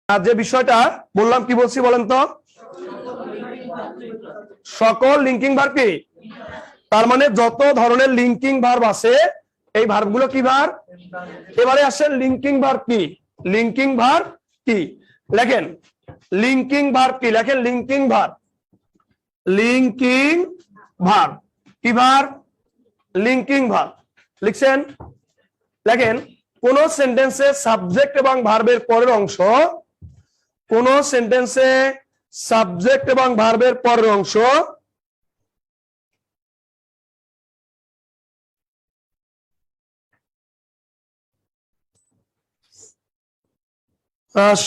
আর যে বিষয়টা বললাম কি বলছি বলেন তো, সকল লিঙ্কিং ভার্ব কি, তার মানে যত ধরনের লিঙ্কিং ভার্ব আছে এই ভার্বগুলো কি ভার্ব। এবারে আসেন লিঙ্কিং ভার্ব কি, লিঙ্কিং ভার্ব কি লেখেন, লিঙ্কিং ভার্ব কি লেখেন, লিঙ্কিং ভার্ব, লিঙ্কিং ভার্ব কি ভার্ব, লিঙ্কিং ভার্ব লিখছেন। লেখেন কোন সেন্টেন্সে সাবজেক্ট এবং ভার্বের পরের অংশ, কোন সেন্টেন্সে সাবজেক্ট এবং ভার্বের পরের অংশ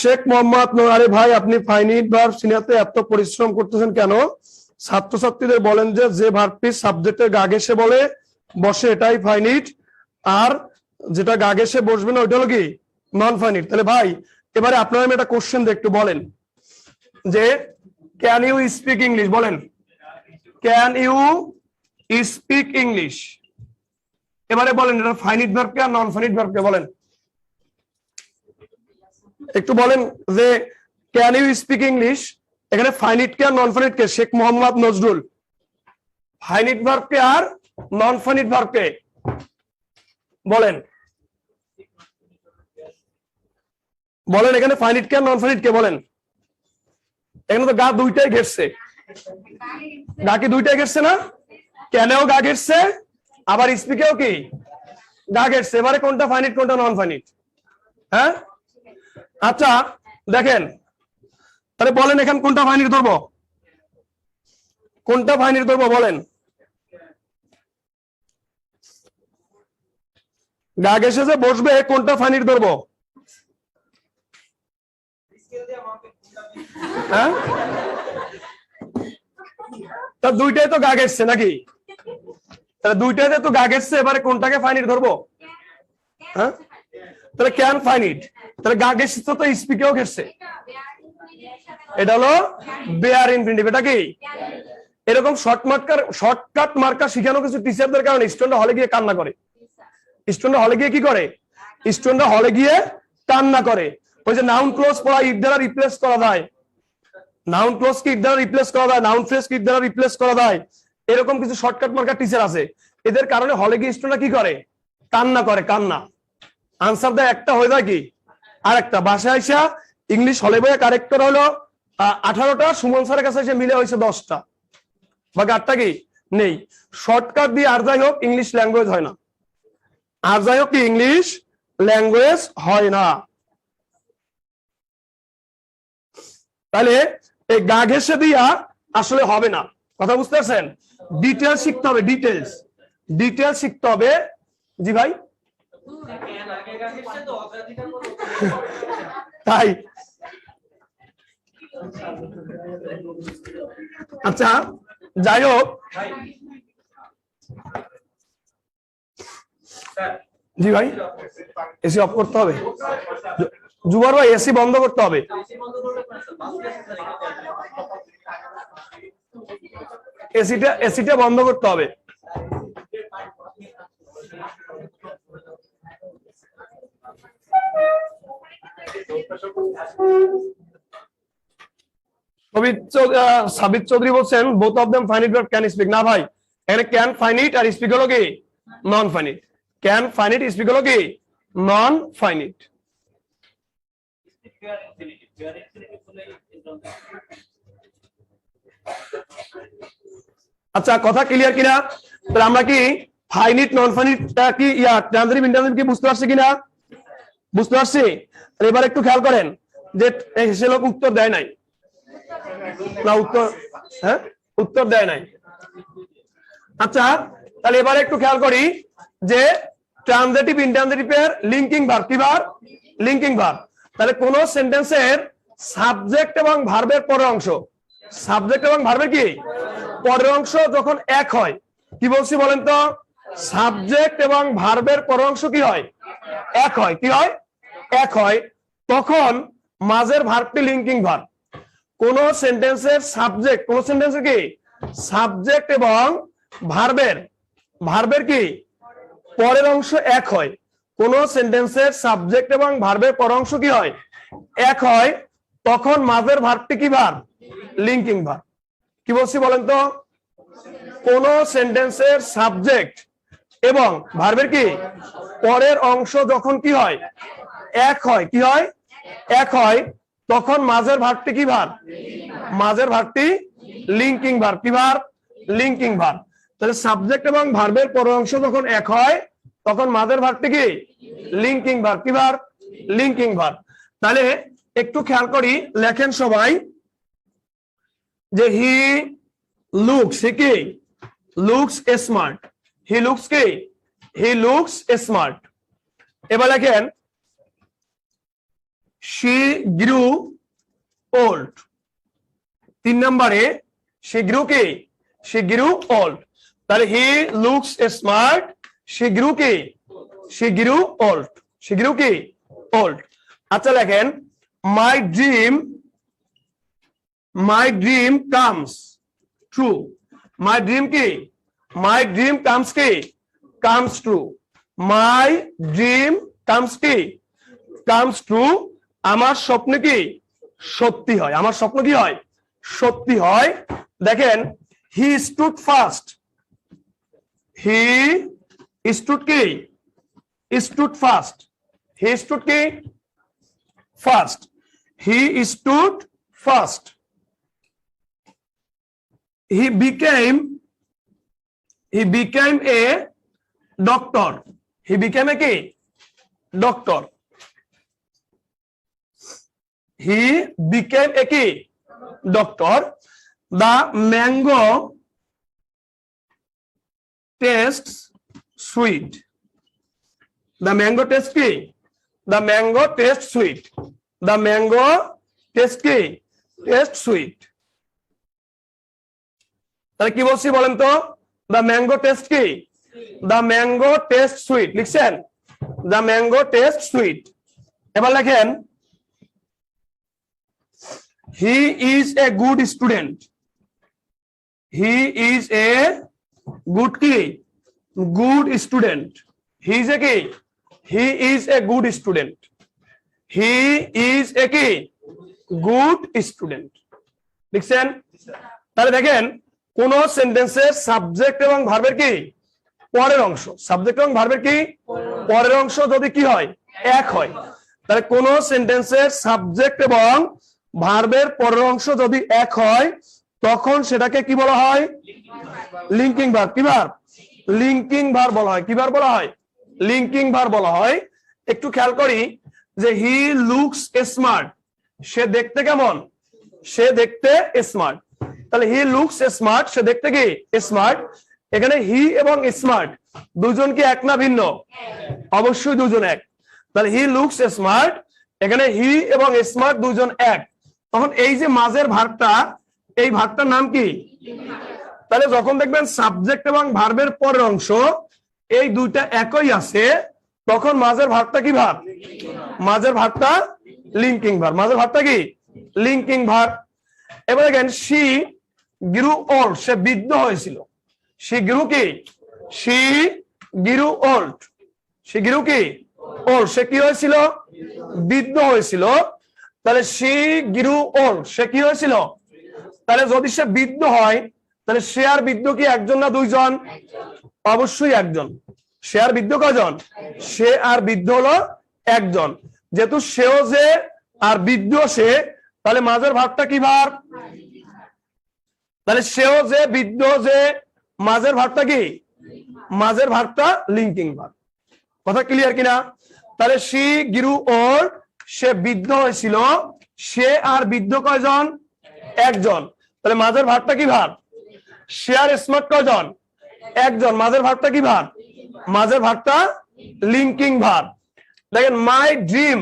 শেখ মোহাম্মদ আরে ভাই আপনি ফাইনিট ভার্ব চিনাতে এত পরিশ্রম করতেছেন কেন? ছাত্রছাত্রীদের বলেন যে ভার্বটি সাবজেক্টের গা ঘেঁষে বলে বসে এটাই ফাইনিট, আর যেটা গা ঘেঁষে বসবে না ওইটা হলো কি নন ফাইনিট। তাহলে ভাই এবারে আপনারা আমি একটা কোশ্চেন দিয়ে একটু বলেন যে ক্যান ইউ স্পিক ইংলিশ, বলেন ক্যান ইউ স্পিক ইংলিশ। এবারে বলেন এটা ফাইনিট ভার্ব কে আর নন ফাইনিট ভার্ব কে, বলেন একটু বলেন যে ক্যান ইউ স্পিক ইংলিশ এখানে ফাইনিট কে আর নন ফাইনিট কে? শেখ মোহাম্মদ নজরুল, ফাইনিট ভার্ব কে আর নন ফাইনিট ভার্ব কে বলেন, বলেন এখানে ফাইনিট কে আর নন ফাইনিট কে বলেন। এখানে তো গা দুইটাই ঘেরছে, গা কি দুইটাই ঘেরছে না? ক্যানেও গা ঘেরছে আবার স্পিকেও কি গা ঘেরছে। এবারে কোনটা ফাইনিট কোনটা নন ফাইনিট? হ্যাঁ আচ্ছা দেখেন তাহলে বলেন এখানে কোনটা ফাইনিট ধরবো, কোনটা ফাইনিট ধরবো বলেন। গা ঘেসে যে বসবে কোনটা ফাইনিট ধরবো? হ্যাঁ তা দুইটাই তো গা ঘেসছে নাকি? তাহলে দুইটাতে তো গা ঘেসছে, এবারে কোনটাকে ফাইনিট ধরবো? হ্যাঁ তাহলে ক্যান ফাইনিট, তাহলে গা ঘেসছে তো স্পিকেও ঘেসছে, এটা হলো বেয়ার ইনফিনিটিভ। এটা কি এরকম শর্টকাট মার্কা শিখানো কিছু টিচারদের কারণে স্টুডেন্টরা হলে গিয়ে কান্না করে, স্টুডেন্টরা হলে গিয়ে কি করে, স্টুডেন্টরা হলে গিয়ে কান্না করে। ওই যে নাউন ক্লোজ পড়া ইট দ্বারা রিপ্লেস করা যায়, নাউন ক্লোজ কি ইট দ্বারা রিপ্লেস করা যায়, নাউন ফ্রেজ কি ইট দ্বারা রিপ্লেস করা যায়, এরকম কিছু শর্টকাট মার্কা টিচার আছে, এদের কারণে হলে গিয়ে স্টুডেন্টরা কি করে, কান্না করে। কান্না আনসার দেয় একটা, হয়ে যায় কি আরেকটা। বাসায় আইসা ইংলিশ হলে বইয়ে কারেক্টর হলো 18টা, সুমন স্যারের কাছে এসে মিলে হয়েছে 10টা বা 8টা কি নেই। শর্টকাট দিয়ে আর যাই হোক ইংলিশ ল্যাঙ্গুয়েজ হয় না, আর যাই হোক কি ইংলিশ ল্যাঙ্গুয়েজ হয় না। তাহলে এই গা ঘেঁষে দিয়া আসলে হবে না, কথা বুঝতে পারছেন? ডিটেলস শিখতে হবে, ডিটেলস ডিটেলস শিখতে হবে। জি ভাই তাই আচ্ছা যাই হোক, জি ভাই এসি অফ করতে হবে, জুবার ভাই এসি বন্ধ করতে হবে। এসিটা বন্ধ করতে হবে। সাবিত চৌধুরী বলছেন both of them finite but can speak. না ভাই এখানে ক্যান ফাইনিট আর স্পিক হলো কি non finite, can finite speak হলো কি নন ফাইনিট। আচ্ছা কথা ক্লিয়ার কিনা? তাহলে আমরা কি ফাইনিট নন ফাইনিটটা কি ট্রানজিটিভ ইন্টারজিটিভ কি বুঝতে পারছি কিনা? বুঝতে পারছি। এবার একটু খেয়াল করেন যে সে লোক উত্তর দেয় নাই না, উত্তর হ্যাঁ উত্তর দেয় নাই। আচ্ছা তাহলে এবারে একটু খেয়াল করি যে ট্রানজিটিভ ইন্টারজিটিভের লিঙ্কিং ভার্ব কি ভার্ব, লিঙ্কিং ভার্ব। তাহলে কোন সেন্টেন্সের সাবজেক্ট এবং ভার্বের পরের অংশ, সাবজেক্ট এবং ভার্বের কি পরের অংশ যখন এক হয়, কি বলছি বলেন তো, সাবজেক্ট এবং ভার্বের পরের অংশ কি হয় এক হয়, কি হয় এক হয়, তখন মাঝের ভার্বটি লিঙ্কিং ভার্ব। কোন সেন্টেন্সের সাবজেক্ট, কোন সেন্টেন্সের কি সাবজেক্ট এবং ভার্বের কি পরের অংশ এক হয়, কোন সেন্টেন্সের সাবজেক্ট এবং ভার্বের পরের অংশ কি হয় এক হয়, তখন মাঝের ভার্বটি কি ভার্ব? Linking verb. কি বলছি বলেন তো? কোন সেন্টেন্সের সাবজেক্ট এবং ভার্বের কি পরের অংশ যখন কি হয়? এক হয়। কি হয়? এক হয়। তখন মাঝের ভার্বটি কি ভার্ব? মাঝের ভার্বটি লিঙ্কিং ভার্ব। কি ভার্ব? Linking verb. তাহলে সাবজেক্ট এবং ভার্বের পরের অংশ যখন এক হয় তখন মাঝের ভার্বটি কি? Linking verb. কি ভার্ব? Linking verb. তাহলে একটু খেয়াল করি, লেখেন সবাই যে হি লুকস, হি কি লুকস স্মার্ট। হি লুকস কি? হি লুকস স্মার্ট। এবার লেখেন she grew old। 3 নম্বরে she grew কি? she grew old। তাহলে he looks smart, she grew কি? she grew old। she grew কি? old। আচ্ছা লেখেন my dream comes true। my dream কি? my dream comes কি? comes true। my dream comes কি? comes true। আমার স্বপ্ন কি? সত্যি হয়। আমার স্বপ্ন কি হয়? সত্যি হয়। দেখেন he stood first. He stood কি? Stood first. হি স্টুড কি? First. He stood first. He became a doctor. He became a কি? Doctor. He became a key doctor। The mango tastes sweet। The mango tastes key? The mango tastes sweet। The mango tastes key? Tastes sweet। তাহলে কি বলছি বলেন তো? The mango tastes কি? The mango tastes sweet। লিখছেন? The mango tastes sweet। এবার লেখেন he is a good student। he is a good কি? good student। he is a কি? he is a good student। he is a কি? good student। লিখছেন? তাহলে দেখেন কোন সেন্টেন্সের সাবজেক্ট এবং ভার্বের কি পরের অংশ, সাবজেক্ট এবং ভার্বের কি পরের অংশ যদি কি হয়? এক হয়। তাহলে কোন সেন্টেন্সের সাবজেক্ট এবং ভার্বের পরের অংশ যদি এক হয় তখন সেটাকে কি বলা হয়? Linking verb. কি ভার্ব? লিঙ্কিং ভার্ব বলা হয়। কি ভার্ব বলা হয়? লিঙ্কিং ভার্ব বলা হয়। একটু খেয়াল করি যে হি লুকস স্মার্ট, সে দেখতে কেমন? সে দেখতে স্মার্ট। তাহলে হি লুকস স্মার্ট, সে দেখতে কি স্মার্ট। এখানে হি এবং স্মার্ট দুজন কি এক না ভিন্ন? অবশ্যই দুজন এক। তাহলে হি লুকস স্মার্ট, এখানে হি এবং স্মার্ট দুজন এক। তখন এই যে মাঝের ভার্বটা, এই ভার্বটার নাম কি? তাহলে যখন দেখবেন সাবজেক্ট এবং ভার্বের পরের অংশ এই দুইটা একই আছে তখন মাঝের ভার্বটা কি ভার্ব? মাঝের ভার্বটা লিঙ্কিং ভার্ব। মাঝের ভার্বটা কি? Linking verb. এবার দেখেন শি গ্রু ওল্ড, সে বৃদ্ধ হয়েছিল। শি গ্রু কি? She grew old. She grew কি? ওল্ড। সে কি হয়েছিল? বৃদ্ধ হয়েছিল। তাহলে শি গ্রু ওল্ড, সে কি হয়েছিল? তাহলে যদি সে বৃদ্ধ হয় তাহলে সে আর বৃদ্ধ কি একজন না দুইজন? অবশ্যই একজন। সে আর বৃদ্ধ কজন? সে আর বৃদ্ধ হলো একজন। যেহেতু সেও যে আর বৃদ্ধ সে, তাহলে মাঝের ভার্বটা কি ভার্ব? তাহলে সেও যে বৃদ্ধ যে, মাঝের ভার্বটা কি? মাঝের ভার্বটা লিঙ্কিং ভার্ব। কথা ক্লিয়ার কিনা? তাহলে শি গ্রু ওল্ড, সে বৃদ্ধ হয়েছিল। সে আর বৃদ্ধ কয়জন? একজন। তাহলে মাঝের ভার্বটা কি ভার্ব? সে আর স্মার্ট কয়জন? একজন। মাঝের ভার্বটা কি ভার্ব? মাঝের ভার্বটা লিঙ্কিং ভার্ব। দেখেন মাই ড্রিম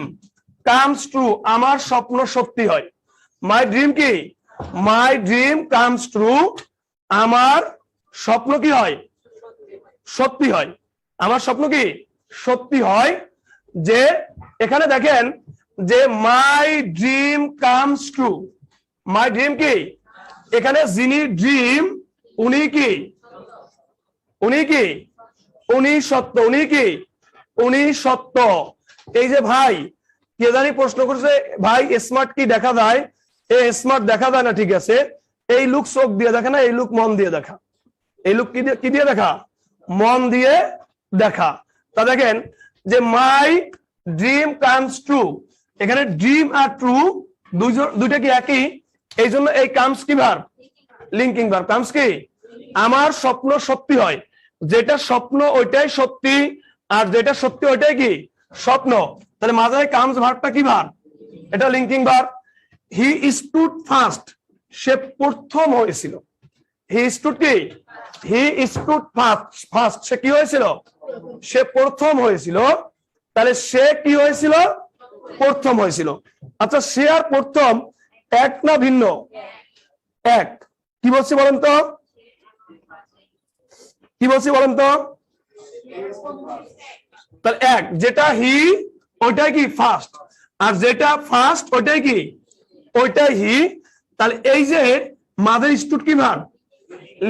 কামস ট্রু, আমার স্বপ্ন সত্যি হয়। মাই ড্রিম কি? মাই ড্রিম কামস ট্রু, আমার স্বপ্ন কি হয়? সত্যি হয়। আমার স্বপ্ন কি? সত্যি হয়। যে এখানে দেখেন যে মাই dream comes true, my dream কি? এখানে যিনি ড্রিম উনি কি? উনি কি? উনি সত্য। উনি কি? উনি সত্য। এই যে ভাই, কে জানি প্রশ্ন করছে ভাই স্মার্ট কি দেখা যায়, এ স্মার্ট দেখা যায় না, ঠিক আছে, এই লুক চোখ দিয়ে দেখা না, এই লুক মন দিয়ে দেখা। এই লুক কি দিয়ে দেখা? মন দিয়ে দেখা। তা দেখেন যে মাই ড্রিম কামস ট্রু, এখানে ড্রিম আর ট্রু দুইটা কি একই, এই জন্য এই কামস কি ভার্ব? Linking verb. কামস কি? আমার স্বপ্ন সত্যি হয়, যেটা স্বপ্ন ওইটাই সত্যি, আর যেটা সত্যি ওইটাই কি স্বপ্ন। তাহলে মাঝে কামস ভার্বটা কি ভার্ব? এটা linking verb. He stood first, সে প্রথম হয়েছিল। হি স্টুড কি? হি স্টুড ফার্স্ট, সে কি হয়েছিল? সে প্রথম হয়েছিল। তাহলে সে কি হয়েছিল? প্রথম হয়েছিল। আচ্ছা, সে আর প্রথম এক না ভিন্ন? এক। কি বলছি বলেন তো? কি বলছি বলেন তো? তাহলে এক, যেটা হি ওইটাই কি ফার্স্ট, আর যেটা ফার্স্ট ওইটাই কি? ওইটাই হি। তাহলে এই যে মাদার স্টুড কি verb?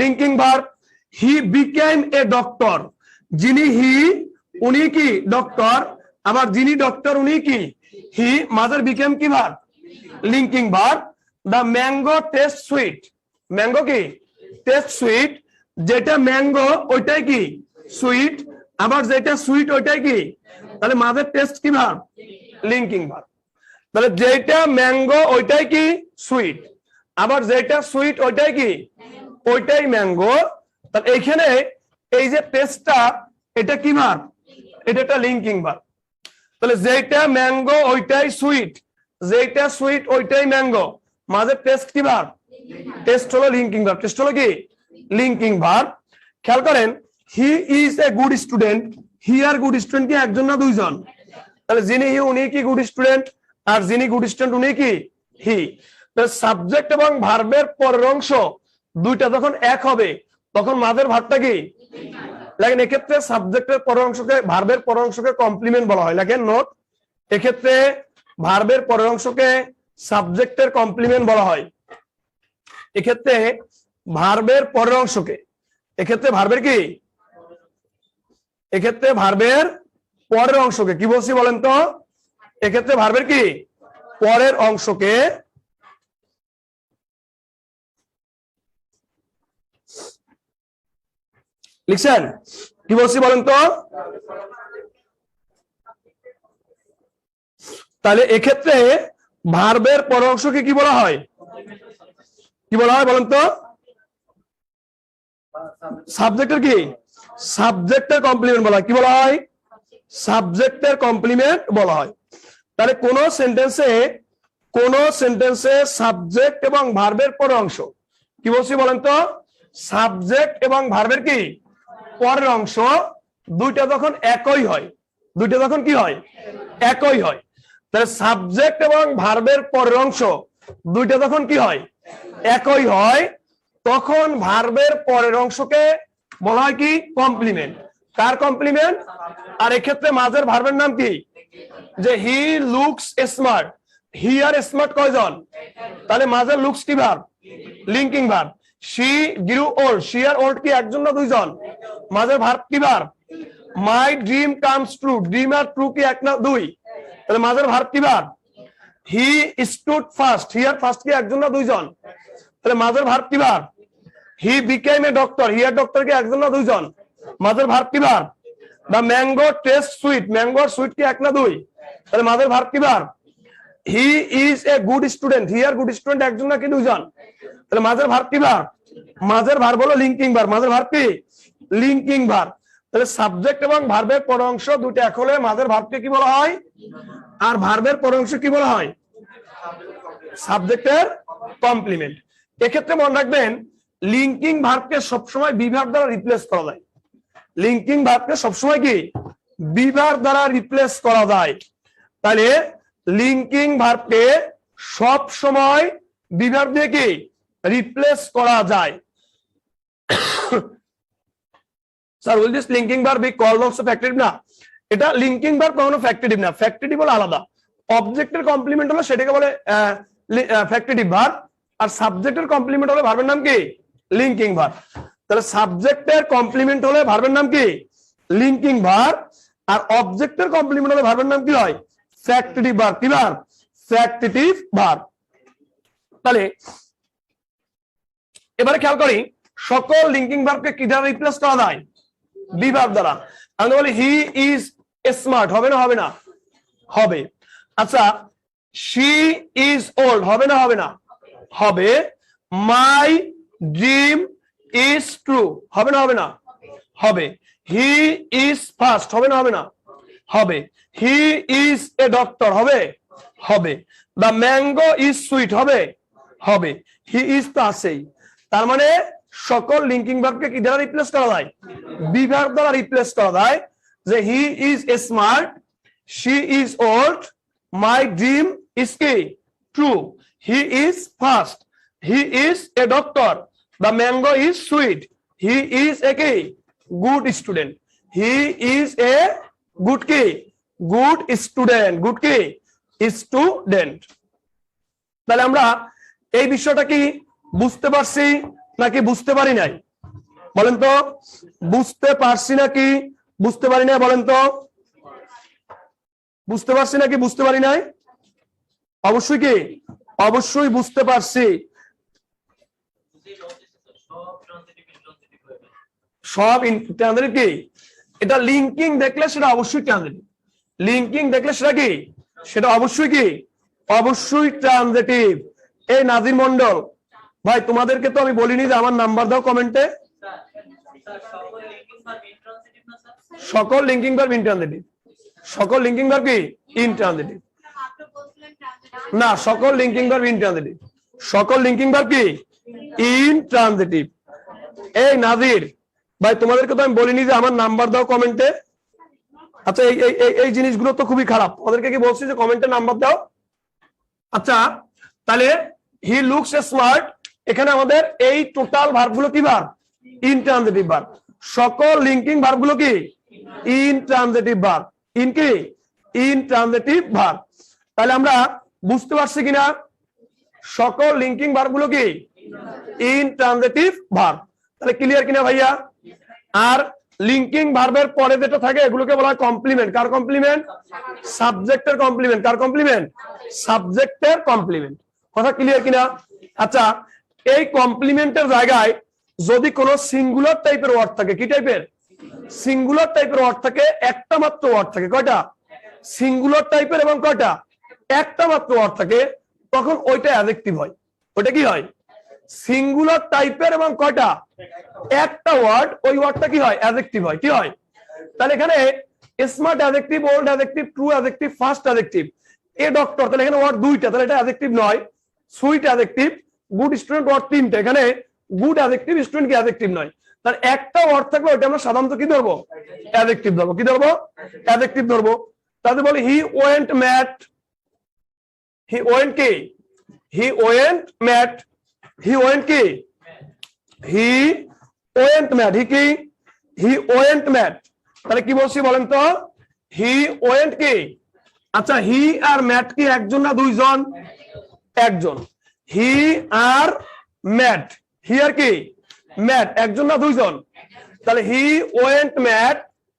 Linking verb. He became a doctor, যিনি হি উনি কি ডক্টর, আবার যিনি ডক্টর উনি কি হি। মাদার বিকেম কি verb? Linking verb. The mango taste sweet, mango কি টেস্ট সুইট, যেটা ম্যাঙ্গো ওইটাই কি সুইট, আবার যেটা সুইট ওইটাই কি। তাহলে মাদার টেস্ট কি ভার্ব? Linking verb. তাহলে যেটা ম্যাঙ্গো ওইটাই কি সুইট, আবার যেটা সুইট ওইটাই কি ওইটাই ম্যাঙ্গো। তাহলে এইখানে এই যে টেস্টটা এটা কি ভার্ব? এটা একটা লিঙ্কিং ভার্ব। তাহলে যেটা ম্যাঙ্গো ওইটাই সুইট, যেটা সুইট ওইটাই ম্যাঙ্গো, মাঝে টেস্ট কি ভার্ব? টেস্ট হলো লিঙ্কিং ভার্ব। টেস্ট হলো কি লিঙ্কিং ভার্ব। খেয়াল করেন, he is a good student, he আর গুড স্টুডেন্ট কি একজন না দুইজন? তাহলে যিনি হি উনি কি গুড স্টুডেন্ট, আর যিনি গুড স্টুডেন্ট উনি কি হি। তাহলে সাবজেক্ট এবং ভার্বের পরের অংশ দুইটা যখন এক হবে তখন মাঝের ভার্বটা কি? দেখেন এক্ষেত্রে সাবজেক্টের পরের অংশকে ভার্বের পরের অংশকে কমপ্লিমেন্ট বলা হয়। দেখেন নোট, এক্ষেত্রে ভার্বের পরের অংশকে সাবজেক্টের কমপ্লিমেন্ট বলা হয়। এক্ষেত্রে ভার্বের পরের অংশকে, এক্ষেত্রে ভার্বের কি, এক্ষেত্রে ভার্বের পরের অংশকে কি বলছি বলেন তো? এক্ষেত্রে ভার্বের কি পরের অংশকে লিখছেন? কি বলছি বলেন তো? তাহলে এক্ষেত্রে ভার্বের পরের অংশকে কি বলা হয়? কি বলা হয় বলেন তো? সাবজেক্টের কি? সাবজেক্টের কমপ্লিমেন্ট বলা হয়। কি বলা হয়? সাবজেক্টের কমপ্লিমেন্ট বলা হয়। তাহলে কোন সেন্টেন্সে সাবজেক্ট এবং ভার্বের পরের অংশ কি বলছি বলেন তো? সাবজেক্ট এবং ভার্বের কি পরের অংশ দুইটা যখন একই হয়, দুইটা যখন কি হয়? একই হয়। তাহলে সাবজেক্ট এবং ভার্বের পরের অংশ দুইটা যখন কি হয়? একই হয়, তখন ভার্বের পরের অংশকে বলা হয় কি কমপ্লিমেন্ট। কার কমপ্লিমেন্ট? আর এক্ষেত্রে মাঝের ভার্বের নাম কি? যে হি লুকস স্মার্ট, হি আর স্মার্ট কয়জন? তাহলে মাঝের লুকস কি verb? Linking verb. She grew old, she আর ওল্ড কি একজন না দুইজন? মাঝের ভার্ব কি verb? My dream comes true, dream আর ট্রু কি এক না দুই? তাহলে মাঝের ভার্ব কি verb? He stood first, he আর ফার্স্ট কি একজন না দুইজন? তাহলে মাঝের ভার্ব কি verb? He became a doctor, he আর ডক্টর কি একজন না দুইজন? মাঝের ভার্ব কি verb? The mango taste sweet, mango আর সুইট কি এক না দুই? তাহলে মাঝের ভার্ব কি verb? He is a good student, he আর গুড স্টুডেন্ট একজন না কি দুইজন? তাহলে মাঝের ভার্ব কি ভার্ব? মাঝের ভার্ব হলো লিঙ্কিং ভার্ব। মাঝের ভার্ব কি লিঙ্কিং ভার্ব। তাহলে সাবজেক্ট এবং ভার্বের পরের অংশ দুটো এক হলে মাঝের ভার্বকে কি বলা হয়? আর ভার্বের পরের অংশ কি বলা হয়? সাবজেক্টের কমপ্লিমেন্ট। এক্ষেত্রে মনে রাখবেন, লিঙ্কিং ভার্বকে সবসময় বি ভার্ব দ্বারা রিপ্লেস করা যায়। লিঙ্কিং ভার্বকে সবসময় কি বি ভার্ব দ্বারা রিপ্লেস করা যায়। তাহলে লিঙ্কিং ভার্বকে সব সময় বি ভার্ব দিয়ে কি রিপ্লেস করা যায়। Sir will this linking verb be called also factitive? না, এটা লিঙ্কিং ভার্ব কখনো ফ্যাক্টরিটিভ না। ফ্যাক্টরিটিভ হলো আলাদা, অবজেক্টের কমপ্লিমেন্ট হলো সেটাকে বলে ফ্যাক্টরিটিভ ভার্ব, আর সাবজেক্টের কমপ্লিমেন্ট হলে ভার্বের নাম কি লিঙ্কিং ভার্ব। তাহলে সাবজেক্টের কমপ্লিমেন্ট হলে ভার্বের নাম কি লিঙ্কিং ভার্ব, আর অবজেক্টের কমপ্লিমেন্ট হলে ভার্বের নাম কি হয় ফ্যাক্টিটিভ ভার্ব কি ভার্ব ফ্যাক্টিটিভ ভার্ব তাহলে এবারে খেয়াল করি সকল লিঙ্কিং ভার্বকে কি দ্বারা রিপ্লেস করা যায় বি ভার্ব দ্বারা আমি বলি হি ইজ স্মার্ট হবে না হবে না হবে আচ্ছা শি ইজ ওল্ড হবে না হবে না হবে মাই ড্রিম ইজ ট্রু হবে না হবে না হবে হি ইজ ফাস্ট হবে না হবে না হবে হি ইজ এ ডক্টর হবে হবে দ্য ম্যাঙ্গো ইজ সুইট হবে হবে হি ইজ তো আছেই তার মানে সকল লিঙ্কিং ভার্বকে কি দ্বারা রিপ্লেস করা যায় বি ভার্ব দ্বারা রিপ্লেস করা যায় যে he is smart she is old my dream is কি true he is fast he is a doctor the mango is sweet he is a কি good student he is a good কি good student good কি student তাহলে আমরা এই বিষয়টা কি বুঝতে পারছি নাকি বুঝতে পারি নাই বলেন তো বুঝতে পারছি নাকি বুঝতে পারি নাই বলেন তো বুঝতে পারছি নাকি বুঝতে পারি নাই অবশ্যই কি অবশ্যই বুঝতে পারছি সব ট্রানজিটিভ কি এটা লিঙ্কিং দেখলে সেটা অবশ্যই ট্রানজিটিভ লিঙ্কিং দেখলে সেটা কি সেটা অবশ্যই কি অবশ্যই ট্রানজিটিভ এই নাজির মন্ডল ভাই তোমাদেরকে তো আমি বলিনি যে আমার নাম্বার দাও কমেন্টে সকল লিঙ্কিং ভার্ব ইনট্রানজিটিভ সকল লিঙ্কিং ভার্ব কি ইনট্রানজিটিভ না সকল লিঙ্কিং ভার্ব ইনট্রানজিটিভ সকল লিঙ্কিং ভার্ব কি ইনট্রানজিটিভ এই নাজির ভাই তোমাদেরকে তো আমি বলিনি যে আমার নাম্বার দাও কমেন্টে আচ্ছা এই এই জিনিসগুলো তো খুবই খারাপ ওদেরকে কি বলছি যে কমেন্টে নাম্বার দাও আচ্ছা তাহলে হি লুকস স্মার্ট এখানে আমাদের এই টোটাল ভার্বগুলো কি ভার্ব ইনট্রানজিটিভ ভার্ব সকল লিঙ্কিং ভার্বগুলো কি ইনট্রানজিটিভ ভার্ব ইন কি ইনট্রানজিটিভ ভার্ব তাহলে আমরা বুঝতে পারছি কিনা সকল লিঙ্কিং ভার্বগুলো কি ইনট্রানজিটিভ ভার্ব তাহলে ক্লিয়ার কিনা ভাইয়া আর লিঙ্কিং ভার্বের পরে যেটা থাকে এগুলোকে বলা হয় কমপ্লিমেন্ট কার কমপ্লিমেন্ট সাবজেক্টের কমপ্লিমেন্ট কার কমপ্লিমেন্ট সাবজেক্টের কমপ্লিমেন্ট কথা ক্লিয়ার কিনা আচ্ছা এই কমপ্লিমেন্টের জায়গায় যদি কোনো সিঙ্গুলার টাইপের ওয়ার্ড থাকে কি টাইপের সিঙ্গুলার টাইপের ওয়ার্ড থাকে একটা মাত্র ওয়ার্ড থাকে কয়টা সিঙ্গুলার টাইপের এবং কয়টা একটা মাত্র ওয়ার্ড থাকে তখন ওইটা অ্যাডজেক্টিভ হয় ওইটা কি হয় সিঙ্গুলার টাইপের এবং কয়টা একটা ওয়ার্ড ওই ওয়ার্ডটা কি হয় অ্যাডজেক্টিভ হয় কি হয় তাহলে এখানে smart adjective old adjective true adjective fast adjective a doctor তাহলে এখানে ওয়ার্ড দুইটা তাহলে এটা অ্যাডজেক্টিভ নয় sweet adjective good student word তিনটা এখানে গুড অ্যাডজেক্টিভ স্টুডেন্ট কি অ্যাডজেক্টিভ নয় তাহলে একটা ওয়ার্ড থাকবে ওটা আমরা সাধারণত কি ধরবো অ্যাডজেক্টিভ ধরবো কি ধরবো অ্যাডজেক্টিভ ধরবো তাহলে বলি he went mad he went কি he went mad he went কি হি ওয়েন্ট ম্যাট হি কি হি ওয়েন্ট ম্যাট তাহলে কি বলছি বলেন তো হি ওয়েন্ট কি আচ্ছা হি আর ম্যাট কি একজন না দুইজন একজন হি আর ম্যাট হি আর কি ম্যাট একজন না দুইজন তাহলে হি ওয়েন্ট ম্যাট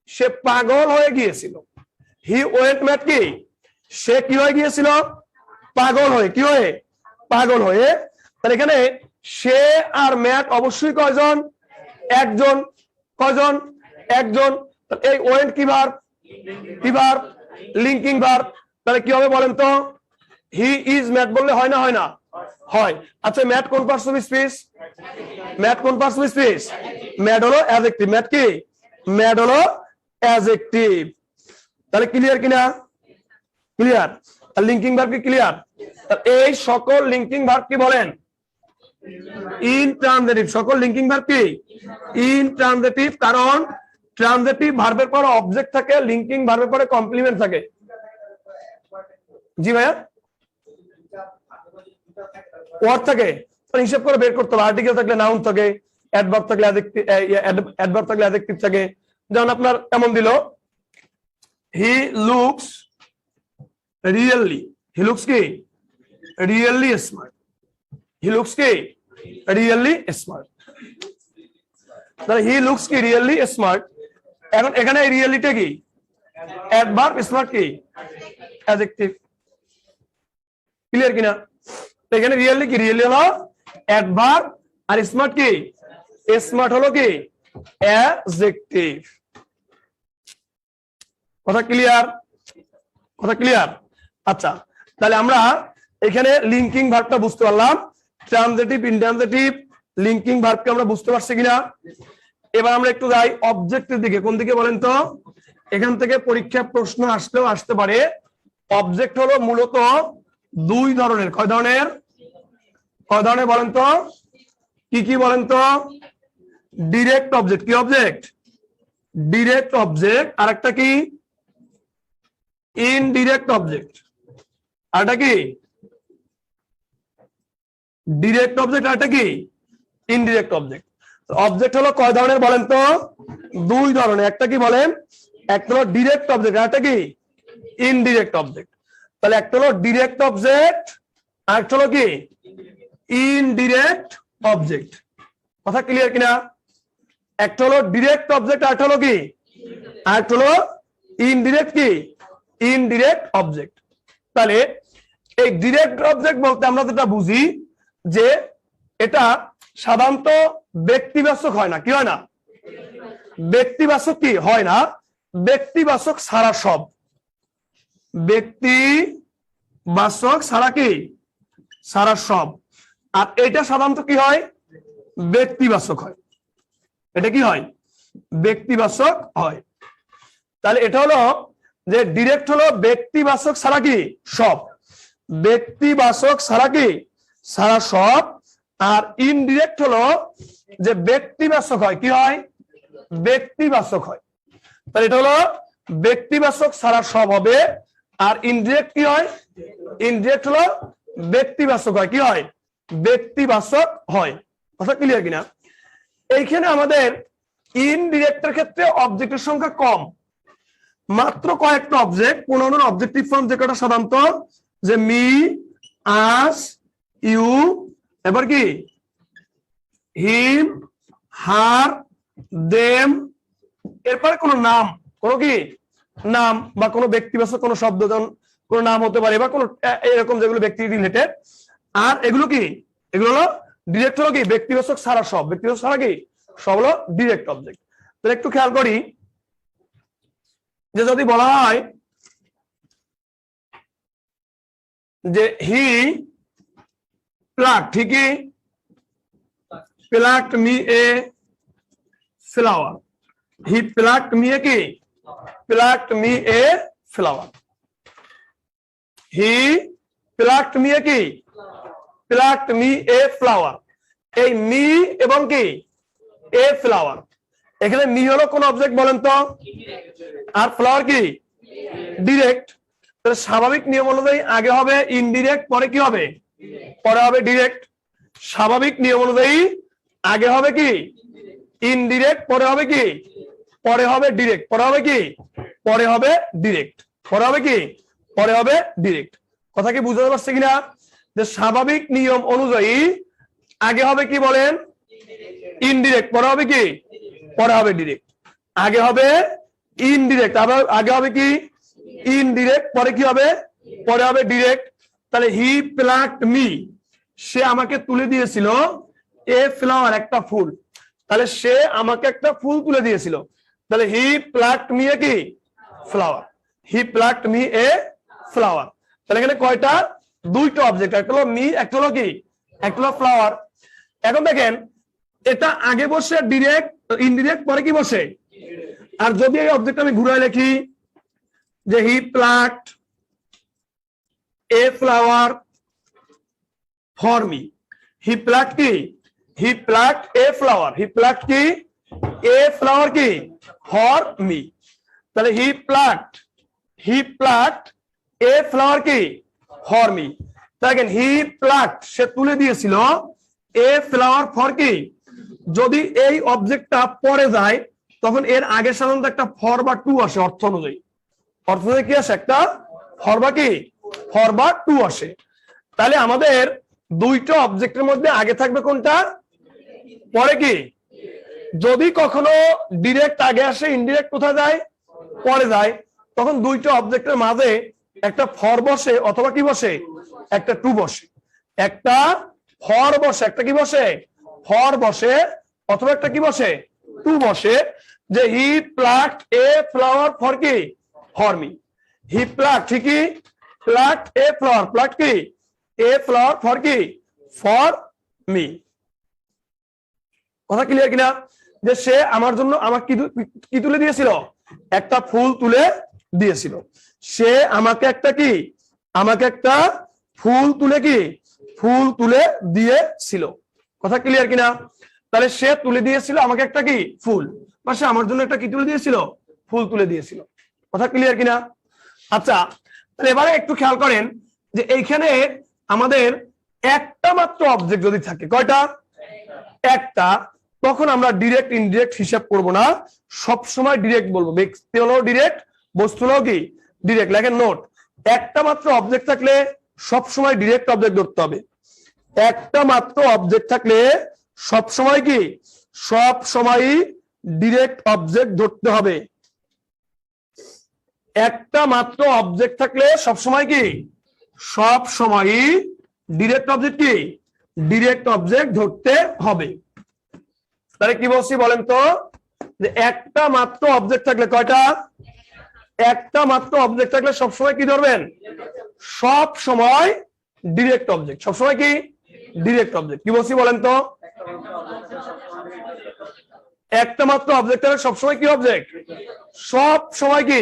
সে পাগল হয়ে গিয়েছিল হি ওয়েন্ট ম্যাট কি সে কি হয়ে গিয়েছিল পাগল হয়ে কি হয়ে পাগল হয়ে তাহলে এখানে সে আর ম্যাট অবশ্যই কয়জন একজন কয়জন একজন এই ওয়েন্ট কি ভার্ব লিঙ্কিং ভার্ব তাহলে কি হবে বলেন তো হি ইজ ম্যাট বললে হয় না হয় না হয় আচ্ছা ম্যাট কোন পার্টস অফ স্পিচ ম্যাট কোন পার্টস অফ স্পিচ ম্যাট হলো অ্যাডজেক্টিভ ম্যাট কি ম্যাট হলো অ্যাডজেক্টিভ তাহলে ক্লিয়ার কিনা ক্লিয়ার আর লিঙ্কিং ভার্ব কি ক্লিয়ার এই সকল লিঙ্কিং ভার্ব কি বলেন ইনট্রানজিটিভ সকল লিঙ্কিং ভার্ব কি ইনট্রানজিটিভ কারণ ট্রানজিটিভ ভার্বের পরে অবজেক্ট থাকে লিঙ্কিং ভার্বের পরে কমপ্লিমেন্ট থাকে জি ভাইয়া ওয়ার্ড থাকে হিসাব করে বের করতে হবে আর্টিকেল থাকলে নাউন থাকে অ্যাডভার্ব থাকলে অ্যাডভার্ব থাকলে অ্যাডজেক্টিভ থাকে যেমন আপনার কেমন দিল he looks really he looks কি রিয়েলি স্মার্ট হি লুকস কি রিয়েলি স্মার্ট তাহলে হি লুকস কি রিয়েলি স্মার্ট এখন এখানে রিয়েলিটা কি অ্যাডভার্ব স্মার্ট কি অ্যাডজেক্টিভ। ক্লিয়ার কিনা? এখানে রিয়েলি কি? রিয়েলি হলো অ্যাডভার্ব, আর স্মার্ট কি? স্মার্ট হলো কি? অ্যাডজেক্টিভ। কথা ক্লিয়ার? কথা ক্লিয়ার? আচ্ছা, তাহলে আমরা এখানে লিঙ্কিং ভার্বটা বুঝতে পারলাম, ট্রানজিটিভ, ইনট্রানজিটিভ, লিঙ্কিং ভার্বকে আমরা বুঝতে পারছি কিনা? এবার আমরা একটু যাই অবজেক্টের দিকে। কোন দিকে বলেন তো? এখান থেকে পরীক্ষা প্রশ্ন আসলেও আসতে পারে। অবজেক্ট হলো মূলত দুই ধরনের। কয় ধরনের? কয় ধরনের বলেন তো? কি কি বলেন তো? Direct object. কি অবজেক্ট? Direct object. আর একটা কি? Indirect object. আর একটা কি? Direct object. আর একটা কি? Indirect object. অবজেক্ট হলো কয় ধরনের বলেন তো? দুই ধরনের। একটা কি বলেন? একটা হলো ডিরেক্ট অবজেক্ট, আর একটা কি? Indirect object. তাহলে একটা হলো ডিরেক্ট অবজেক্ট, আর একটা হলো কি? Indirect object. কথা ক্লিয়ার কিনা? একটা হলো ডিরেক্ট অবজেক্ট, আর একটা হলো কি? আর একটা হলো ইনডিরেক্ট কি? Indirect object. তাহলে এই ডিরেক্ট অবজেক্ট বলতে আমরা যেটা বুঝি যে এটা সাধারণত ব্যক্তিবাচক হয় না। কি হয় না? ব্যক্তিবাচক কি হয় না? ব্যক্তিবাচক ছাড়া সব। ব্যক্তিবাচক ছাড়া কি? ছাড়া সব। আর এটা সাধারণত কি হয়? ব্যক্তিবাচক হয়। এটা কি হয়? ব্যক্তিবাচক হয়। তাহলে এটা হলো যে ডিরেক্ট হলো ব্যক্তিবাচক ছাড়া কি? সব। ব্যক্তিবাচক ছাড়া কি? ছাড়া সব। আর ইনডিরেক্ট হলো যে ব্যক্তিবাচক হয়। কি হয়? ব্যক্তিবাচক হয়। তাহলে এটা হলো ব্যক্তিবাচক ছাড়া সব হবে। আর ইনডিরেক্ট কি হয়? ইনডিরেক্ট হলো ব্যক্তিবাচক হয়। কি হয়? ব্যক্তিবাচক হয়। কথা ক্লিয়ার কিনা? এইখানে আমাদের ইনডিরেক্টের ক্ষেত্রে অবজেক্টের সংখ্যা কম, মাত্র কয়েকটা অবজেক্ট। পুনরায় অবজেক্টিভ ফর্ম যে কটা সাধারণত যে মি, আস, ইউ, এবার কি হিম, হার, দেম, এরপরে কোন নাম, কোন কি নাম বা কোনো ব্যক্তিবাচক কোনো শব্দ, কোন নাম হতে পারে বা কোনো এরকম যেগুলো ব্যক্তি রিলেটেড। আর এগুলো কি? এগুলো হলো ডিরেক্ট হলো কি? ব্যক্তিবাচক ছাড়া সব। ব্যক্তিবাচক ছাড়া কি? সব হলো ডিরেক্ট অবজেক্ট। তাহলে একটু খেয়াল করি যে যদি বলা হয় যে হি প্লাক্ট, ঠিকই plucked me a flower. He plucked me a কি? Plucked me a flower. He plucked me a কি? Plucked me a flower. এই মি এবং কি এ ফ্লাওয়ার, এখানে মি হলো কোন অবজেক্ট বলেন তো? আর ফ্লাওয়ার কি? ডিরেক্ট। তাহলে স্বাভাবিক নিয়ম অনুযায়ী আগে হবে ইনডিরেক্ট, পরে কি হবে? পরে হবে ডিরেক্ট। স্বাভাবিক নিয়ম অনুযায়ী আগে হবে কি? ইনডিরেক্ট, পরে হবে কি? পরে হবে ডিরেক্ট। পরে হবে কি? পরে হবে ডিরেক্ট। পরে হবে কি? পরে হবে ডিরেক্ট। কথা কি বুঝতে পারছে কিনা? যে স্বাভাবিক নিয়ম অনুযায়ী আগে হবে কি বলেন? ইনডিরেক্ট, পরে হবে কি? পরে হবে ডিরেক্ট। আগে হবে ইনডিরেক্ট, আবার আগে হবে কি? ইনডিরেক্ট, পরে কি হবে? পরে হবে ডিরেক্ট। তাহলে হি প্লাক্ট মি, সে আমাকে তুলে দিয়েছিল এ ফ্লাওয়ার, একটা ফুল। তাহলে সে আমাকে একটা ফুল তুলে দিয়েছিল। তাহলে হি প্লাক্ট মি এ কি? Flower. He plucked me a flower. তাহলে এখানে কয়টা? দুইটা অবজেক্ট, একটা হলো মি, একটা হলো কি? একটা হলো ফ্লাওয়ার। এখন দেখেন এটা আগে বসে ডিরেক্ট, ইনডিরেক্ট পরে কি বসে? আর যদি এই অবজেক্ট আমি ঘুরায় লিখি যে he plucked a flower for me. He plucked কি? He plucked a flower. He plucked কি? এ ফ্লাওয়ার কি? For me. তাহলে হি প্লাক্ট এ ফ্লাওয়ার কি? For me. দেখেন হি প্লাক্ট, সে তুলে দিয়েছিল এ ফ্লাওয়ার ফর কি? যদি এই অবজেক্টটা পরে যায় তখন এর আগে সাধারণত একটা ফর বা টু আসে। অর্থ অনুযায়ী, অর্থ অনুযায়ী কি আসে? একটা ফর বা কি? ফর বা টু আসে। তাহলে আমাদের দুইটা অবজেক্টের মধ্যে আগে থাকবে কোনটা? পরে কি? যদি কখনো ডিরেক্ট আগে আসে, ইনডিরেক্ট কোথায় যায়? পরে যায়। তখন দুইটা অবজেক্টের মাঝে একটা ফর বসে অথবা কি বসে, একটা টু বসে। একটা ফর বসে, একটা কি বসে, ফর বসে, অথবা একটা কি বসে, টু বসে। যে হি প্লাকড এ ফ্লাওয়ার ফর কি, ফর মি। হি প্লাকড, ঠিকই, প্লাকড এ ফ্লাওয়ার, প্লাকড কি, এ ফ্লাওয়ার ফর কি, ফর মি। কথা ক্লিয়ার কিনা? যে সে আমার জন্য আমাকে কি তুলে দিয়েছিল, একটা ফুল তুলে দিয়েছিল। সে আমাকে একটা কি, আমাকে একটা ফুল তুলে কি, ফুল তুলে দিয়েছিল। কথা ক্লিয়ার কিনা? তাহলে সে তুলে দিয়েছিল আমাকে একটা কি, ফুল, বা সে আমার জন্য একটা কি তুলে দিয়েছিল, ফুল তুলে দিয়েছিল। কথা ক্লিয়ার কিনা? আচ্ছা, তাহলে এবারে একটু খেয়াল করেন যে এইখানে আমাদের একটা মাত্র অবজেক্ট যদি থাকে, কয়টা, একটা, তখন আমরা ডিরেক্ট ইনডিরেক্ট হিসাব করব না, সব সময় ডিরেক্ট বলবো। ব্যক্তি হলো ডিরেক্ট, বস্তু হলো কি ডিরেক্ট। লেখেন নোট, একটা মাত্র অবজেক্ট থাকলে সব সময় ডিরেক্ট অবজেক্ট ধরতে হবে। একটা মাত্র অবজেক্ট থাকলে সব সময় কি, সব সময় ডিরেক্ট অবজেক্ট ধরতে হবে। একটা মাত্র অবজেক্ট থাকলে সব সময় কি, সব সময় ডিরেক্ট অবজেক্ট কি, ডিরেক্ট অবজেক্ট ধরতে হবে। তাহলে কি বলছি বলেন তো, যে একটা মাত্র অবজেক্ট থাকলে, কয়টা, একটা মাত্র অবজেক্ট থাকলে সবসময় কি ধরবেন, সব সময় ডিরেক্ট অবজেক্ট, সবসময় কি ডিরেক্ট অবজেক্ট। কি বলছি বলেন তো, একটা মাত্র অবজেক্ট থাকলে সবসময় কি অবজেক্ট, সব সময় কি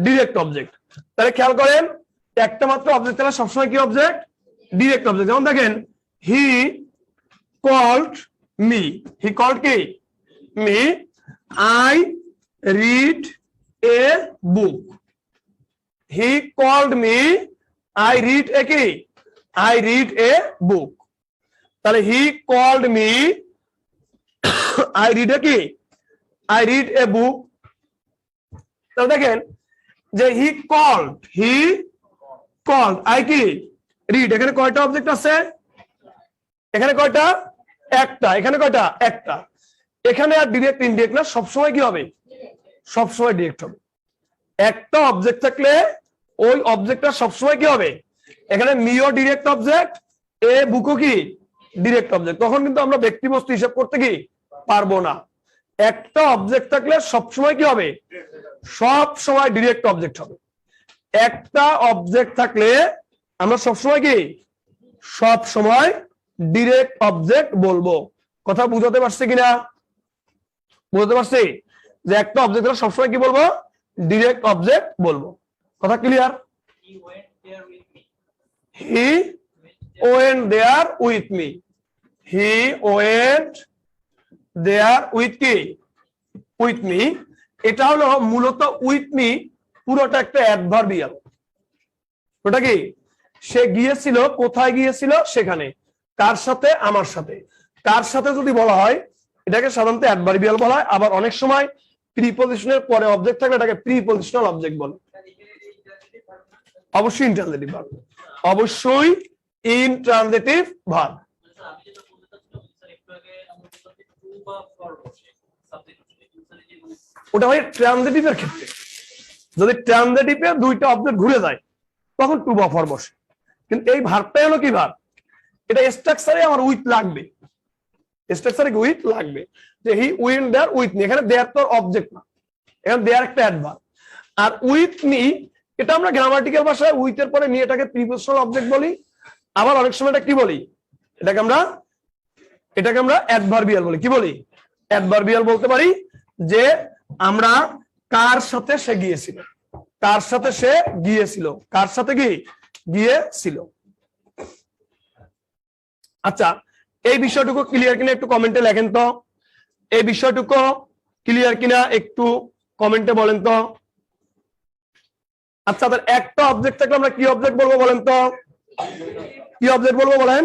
ডিরেক্ট অবজেক্ট। তাহলে খেয়াল করেন, একটা মাত্র অবজেক্ট থাকলে সবসময় কি অবজেক্ট, ডিরেক্ট অবজেক্ট। যেমন দেখেন, he called me, he called কি, me, I read a book. He called me, I read a কি, আই রিড এ বুক। তাহলে he called me, I read a কি, আই রিড এ বুক। তাহলে দেখেন যে he called, I কি read, এখানে কয়টা অবজেক্ট আছে, এখানে কয়টা, একটা, এখানে কয়টা, একটা। এখানে আর ডিরেক্ট ইনডিরেক্ট না, সবসময় কি হবে, সবসময় ডিরেক্ট হবে। একটা অবজেক্ট থাকলে ওই অবজেক্টটা সবসময় কি হবে, এখানে মিও ডিরেক্ট অবজেক্ট, এ বুকও কি ডিরেক্ট অবজেক্ট। তখন কিন্তু আমরা ব্যক্তি বস্তু হিসাব করতে কি পারবো না। একটা অবজেক্ট থাকলে সবসময় কি হবে, সব সময় ডিরেক্ট অবজেক্ট হবে। একটা অবজেক্ট থাকলে আমরা সবসময় কি, সব সময় ডিরেক্ট অবজেক্ট বলবো। কথা বুঝাতে পারছি কিনা, বুঝতে পারছি? যে একটা অবজেক্ট থাকলে সবসময় কি বলবো, ডিরেক্ট অবজেক্ট বলবো। কথা clear? He went there with me, he went there with কি, উইথ মি। এটা হলো মূলত উইথ মি পুরোটা একটা অ্যাডভার্বিয়াল। ওটা কি, সে গিয়েছিল, কোথায় গিয়েছিল, সেখানে, কার সাথে, আমার সাথে। কার সাথে যদি বলা হয় এটাকে সাধারণত অ্যাডভার্বিয়াল বলা হয়। আবার অনেক সময় প্রিপজিশনের পরে অবজেক্ট থাকলে এটাকে প্রিপজিশনাল অবজেক্ট বলে। অবশ্যই ইনট্রানজিটিভ ভার্ব, অবশ্যই ইনট্রানজিটিভ ভার্ব। ওটা হয় ট্রানজিটিভের ক্ষেত্রে, যদি ট্রানজিটিভে দুইটা অবজেক্ট ঘুরে যায় তখন টু বা ফর বসে। কিন্তু এই ভার্বটাই হলো কি ভার্ব, এটা স্ট্রাকচারে আমার উইথ লাগবে, স্ট্রাকচারে উইথ লাগবে। যে হি উইন্ট দেয়ার উইথ মি, এখানে দেয়ার তো অবজেক্ট না, এখানে দেয়ার একটা অ্যাডভার্ব। আর উইথ মি এটা আমরা গ্রামাটিক্যাল ভাষায় উইথ এর পরে নিয়ে এটাকে প্রিপোজিশনাল অবজেক্ট বলি। আবার অনেক সময় এটা কি বলি, এটাকে আমরা অ্যাডভার্বিয়াল বলি। কি বলি, অ্যাডভার্বিয়াল বলতে পারি। যে আমরা কার সাথে সে গিয়েছিল, কার সাথে সে গিয়েছিল, কার সাথে কি গিয়েছিল। আচ্ছা, এই বিষয়টুকু ক্লিয়ার কিনা একটু কমেন্টে লেখেন তো, এই বিষয়টুকু ক্লিয়ার কিনা একটু কমেন্টে বলেন তো। আচ্ছা, তার একটা অবজেক্ট থাকলে আমরা কি অবজেক্ট বলবো বলেন তো, কি অবজেক্ট বলবো বলেন,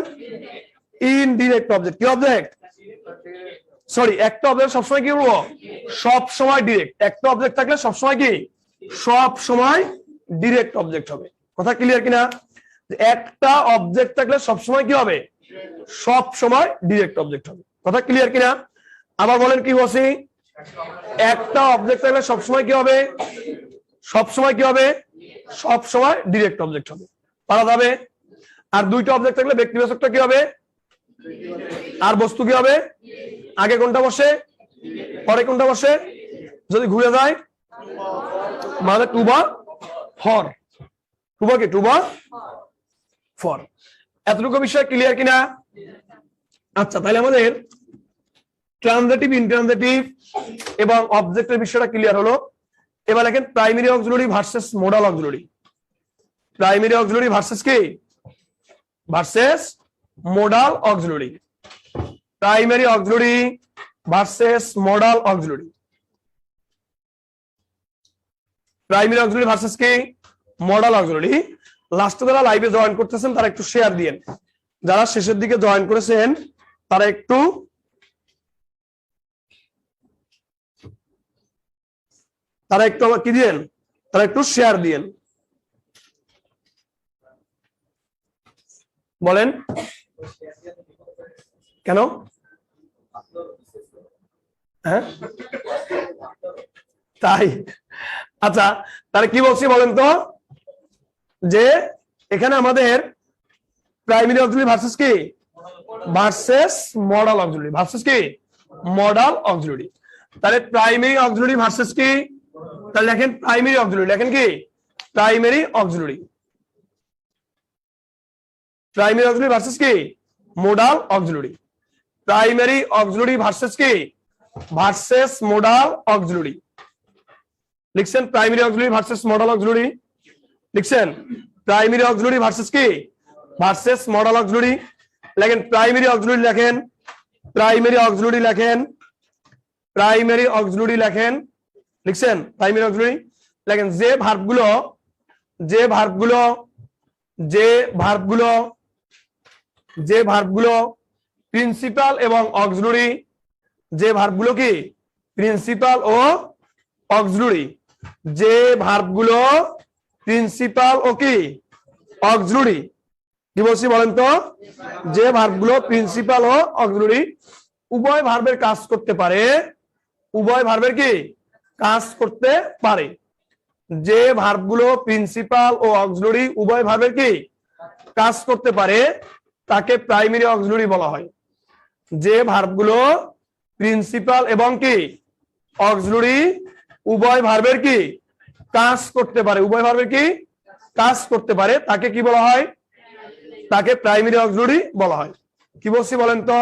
ইনডিরেক্ট অবজেক্ট। কি অবজেক্ট, সরি, একটা অবজেক্ট সবসময় কি বলবো, সব সময় ডিরেক্ট। একটা অবজেক্ট থাকলে সবসময় কি, সব সময় ডিরেক্ট অবজেক্ট হবে। কথা ক্লিয়ার কিনা? একটা অবজেক্ট থাকলে সবসময় কি হবে, সব সময় ডিরেক্ট অবজেক্ট হবে। কথা ক্লিয়ার কিনা? আবার বলেন কি বলছি, একটা অবজেক্ট থাকলে সবসময় কি হবে, সব সময় কি হবে, সব সময় ডিরেক্ট অবজেক্ট হবে, পারা যাবে। আর দুইটা অবজেক্ট থাকলে ব্যক্তিবাচকটা কি হবে, আর বস্তু কি হবে, আগে কোনটা বসে পরে কোনটা বসে, যদি ঘুরে যায় মানে টু বা ফর, টু বা কি, টু বা ফর। এতটুকু বিষয় ক্লিয়ার কিনা? আচ্ছা, তাহলে আমাদের ট্রানজিটিভ, ইনট্রানজিটিভ এবং অবজেক্টের বিষয়টা ক্লিয়ার হলো। এবার দেখেন primary auxiliary versus modal auxiliary. Primary auxiliary versus কি, versus modal auxiliary. Primary auxiliary versus modal auxiliary. Primary auxiliary versus কি, মোডাল অক্সিলারি। লাস্টে যারা লাইভে জয়েন করতেছেন তারা একটু শেয়ার দিয়েন, যারা শেষের দিকে জয়েন করেছেন তারা একটু আমার কি দিয়েন, তারা একটু শেয়ার দিয়েন। বলেন কেন? হ্যাঁ তাই, আচ্ছা তাহলে কি বলছি বলেন তো, যে এখানে আমাদের প্রাইমারি অক্সিলারি ভার্সেস কি, ভার্সেস মডাল অক্সিলারি, ভার্সেস কি, মডাল অক্সিলারি। তাহলে প্রাইমারি অক্সিলারি ভার্সেস কি, তাহলে লেখেন প্রাইমারি অক্সিলারি, লেখেন কি primary auxiliary. Primary auxiliary versus কি, modal auxiliary. Primary auxiliary versus কি, ভার্সেস মোডাল অক্সিলারি। লিখছেন primary auxiliary versus modal auxiliary, লিখছেন প্রাইমারি অক্সিলারি ভার্সেস কি, ভার্সেস মডাল অক্সিলারি। লেখেন প্রাইমারি অক্সিলারি, লেখেন প্রাইমারি অক্সিলারি, লেখেন প্রাইমারি অক্সিলারি, লেখেন, লিখছেন প্রাইমারি অক্সিলারি। লেখেন যে ভার্বগুলো, যে ভার্বগুলো, যে ভার্বগুলো, যে ভার্বগুলো প্রিন্সিপাল এবং অক্সিলারি, যে ভার্বগুলো কি প্রিন্সিপাল ও অক্সিলারি, যে ভার্বগুলো প্রিন্সিপাল ও কি অক্সিলারি, কি বলছি বলেন তো, যে ভার্বগুলো প্রিন্সিপাল ও অক্সিলারি উভয় ভার্বের কাজ করতে পারে, উভয় ভার্বের কি কাজ করতে পারে। যে ভার্বগুলো প্রিন্সিপাল ও অক্সিলারি উভয় ভার্বের কি কাজ করতে পারে তাকে প্রাইমারি অক্সিলারি বলা হয়। যে ভার্বগুলো প্রিন্সিপাল এবং কি অক্সিলারি উভয় ভার্বের কি কাজ করতে পারে, উভয় ভার্বের কি কাজ করতে পারে তাকে কি বলা হয়, তাকে প্রাইমারি অক্সিলারি বলা হয়। কি বলছি বলেন তো,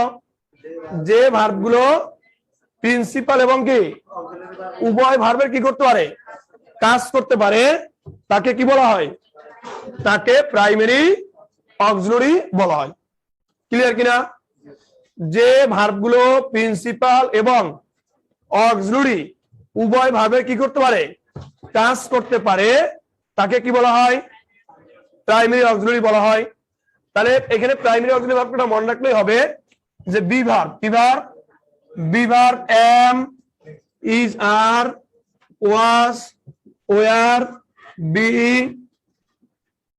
যে ভার্বগুলো প্রিন্সিপাল এবং কি উভয় ভার্বের কি করতে পারে, কাজ করতে পারে তাকে কি বলা হয়, তাকে প্রাইমারি অক্সিলারি বলা হয়। ক্লিয়ার কিনা? যে ভার্বগুলো প্রিন্সিপাল এবং অক্সিলারি উভয় ভার্বের কি করতে পারে, কাজ করতে পারে তাকে কি বলা হয়, প্রাইমারি অক্সিলারি বলা হয়। তাহলে এখানে প্রাইমারি অক্সিলারি ভার্বটা মনে রাখলেই হবে যে বি ভার্ব, কি verb, be verb am, is, are, was, were, be,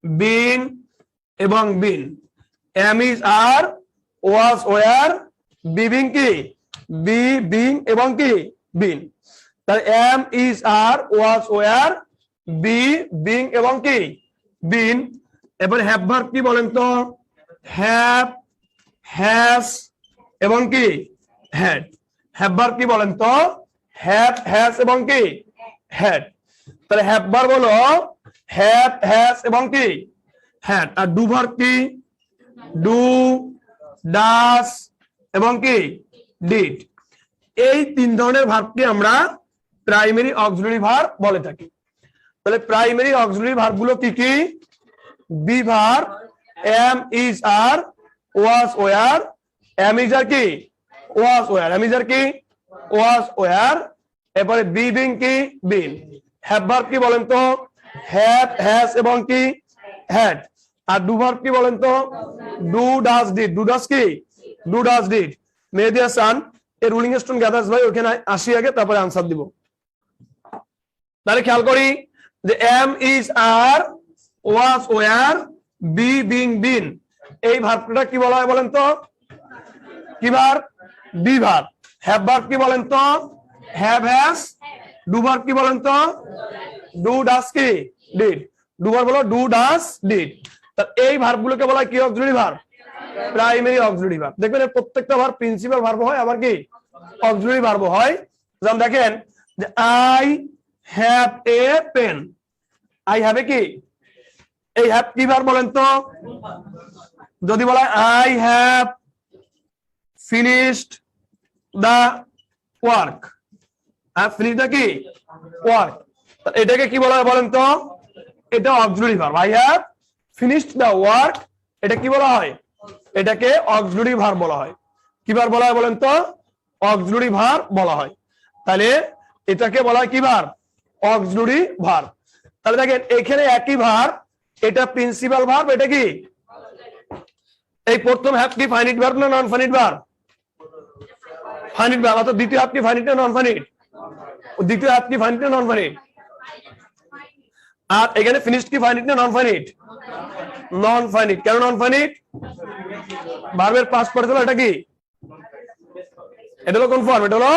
been এবং been. Am, is, are, was, were, be, being কি, বি, বিং এবং কি বিন। তাহলে am, is, are, was, were, be, being এবং কি বিন। এবার হ্যাভ ভার্ব কি বলেন তো, হ্যাভ, হ্যাজ এবং কি হ্যাড। হ্যাভ ভার্ব কি বলেন তো, হ্যাভ, হ্যাজ এবং কি হ্যাড। তাহলে হ্যাভ ভার্ব হলো হ্যাভ, হ্যাজ এবং কি হ্যাড। আর ডু ভার্ব কি, ডু, ডাস এবং কি ডিড। এই তিন ধরনের ভার্বকে আমরা প্রাইমারি অক্সিলারি ভার্ব বলে থাকি। তাহলে প্রাইমারি অক্সিলারি ভার্ব গুলো কি কি, be verb am, is, are, was, were, am, is, are কি was, were, am, is, are কি ওয়াজ, ওয়ার। এরপরে বি, বিং কি বিন। হ্যাভ ভার্ব কি বলেন তো, হ্যাভ, হ্যাজ এবং কি হ্যাড। আর ডু ভার্ব কি বলেন তো, do, does, did. Do does কি, do does did. Mehedi Hasan এর রুলিং স্টোন গ্যাদার্স ভাই ওখানে আসি আগে, তারপরে আনসার দিব। তাহলে খেয়াল করি যে am, is, are, was, were, be, being, been, এই ভার্বটা কি বলা হয় বলেন তো, কি verb, be verb. Have verb কি বলেন তো, হ্যাভ, হ্যাজ। ডু ভার্ব কি বলেন তো, ডু ডাস কি ডিড, ডু ভার্ব হলো ডু ডাস ডিড। তা এই ভার্বগুলোকে বলা হয় কি auxiliary verb, primary auxiliary verb. দেখবেন এর প্রত্যেকটা ভার্ব প্রিন্সিপাল ভার্ব হয় আবার কি অক্সিলারি ভার্ব হয়। যেমন দেখেন যে I have a pen, I have a কি, এই হ্যাভ কি ভার্ব বলেন তো? যদি বলা হয় I have finished the work, finish the কি ওয়ার্ক, এটাকে কি বলা হয় বলেন তো? এটা auxiliary verb. I have finished the work, এটা কি বলা হয়? এটাকে অক্সিলারি ভার্ব বলা হয়। কি ভার্ব বলা হয় বলেন তো? অক্সিলারি ভার্ব বলা হয়। তাহলে এটাকে বলা হয় কি ভার্ব? Auxiliary verb. তাহলে দেখেন এখানে একই ভার্ব, এটা প্রিন্সিপাল ভার্ব, এটা কি এই প্রথম হ্যাভ কি ফাইনিট ভার্ব না non finite verb? Finite verb. অর্থাৎ দ্বিতীয় হ্যাভ কি ফাইনিট না নন ফাইনিট? দ্বিতীয় হ্যাভ কি ফাইনিট না নন ফাইনিট? আর এখানে ফিনিশড কি ফাইনিট না নন ফাইনিট? Non finite. কেন নন ফাইনিট? ভার্বের পাস্ট পার্টিসিপল এটা কি, এটা হলো কোন ফর্ম? এটা হলো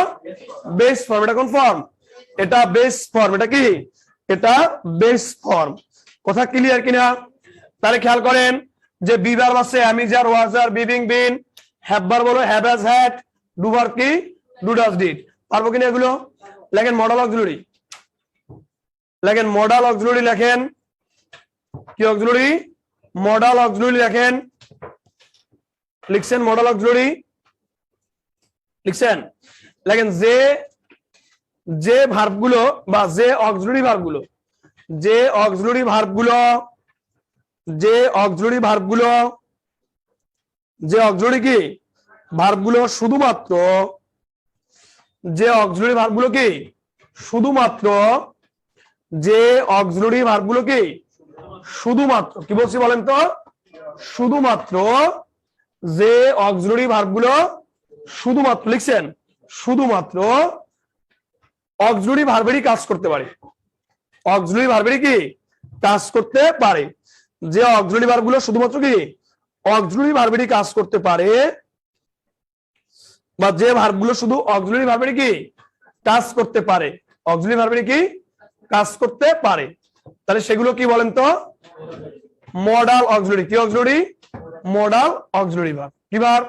বেস ফর্ম। এটা কোন ফর্ম? এটা বেস ফর্ম। এটা কি? এটা বেস ফর্ম। কথা ক্লিয়ার কিনা? তাহলে খেয়াল করেন যে বি ভার্ব আছে am is are was are be being been, have verb হলো have has had, do verb কি ডু ডাস ডিড। পারবো কিনা এগুলো? লেখেন মডেল অক্সিলারি, লেখেন মডেল অক্সিলারি, লেখেন কি অক্সিলারি? মডেল অক্সিলারি লেখেন। লিখছেন মডেল অক্সিলারি, লিখছেন। লেখেন যে যে ভার্বগুলো বা যে অক্সিলারি ভার্বগুলো, যে অক্সিলারি ভার্বগুলো, যে অক্সিলারি ভার্বগুলো, যে অক্সিলারি কি ভার্বগুলো শুধুমাত্র, যে অক্সিলারি ভার্বগুলো কি শুধুমাত্র, যে অক্সিলারি ভার্বগুলো কি শুধুমাত্র, কি বলছি বলেন তো? শুধুমাত্র যে অক্সিলারি ভার্বগুলো শুধুমাত্র, লিখছেন শুধুমাত্র অক্সিলারি ভার্বেরই কাজ করতে পারে। অক্সিলারি ভার্বেরই কি কাজ করতে পারে। যে অক্সিলারি ভার্বগুলো শুধুমাত্র কি অক্সিলারি ভার্বেরই কাজ করতে পারে, বা যে ভার্বগুলো শুধু অক্সিলারি ভার্বেরই কি কাজ করতে পারে, অক্সিলারি ভার্বেরই কি কাজ করতে পারে, তাহলে সেগুলো কি বলেন তো? Modal auxiliary. কি অক্সিলারি? Modal auxiliary verb. কি ভার্ব?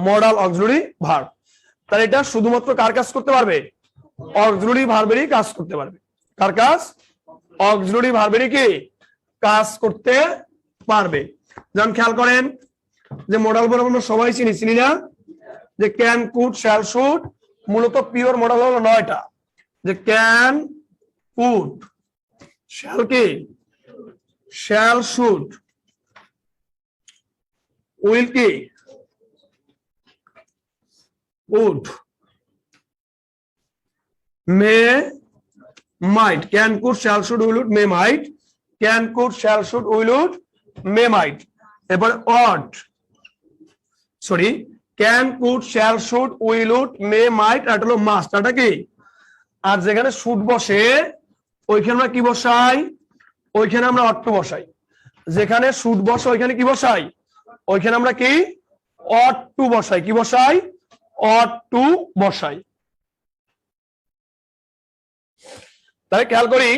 Modal auxiliary verb. তাহলে এটা শুধুমাত্র কার কাজ করতে পারবে? অক্সিলারি ভার্বেরই কাজ করতে পারবে। কার কাজ? অক্সিলারি ভার্বেরই কি কাজ করতে পারবে। যেমন খেয়াল করেন যে মডাল ভার্ব আমরা সবাই চিনি না, যে ক্যান, কুড, শ্যাল, শুড। মূলত পিওর মডেল হলো 9টা, যে ক্যান, কুড, শ্যাল কি শ্যাল, শুড, উইল কি would, may, might. Can, could, shall, should, will, would, may, might. Can, could, shall, should, will, would, may, might. এরপর ought, sorry, can, could, shall, should, will, would, may, might, আর হলো must. এটা কি? আর যেখানে should বসে ওইখানে আমরা কি বসাই? ওইখানে আমরা অট টু বসাই। যেখানে শুড বসে ওইখানে কি বসাই? ওইখানে আমরা কি অট টু বসাই। কি বসাই? অট টু বসাই। তাহলে খেয়াল করি,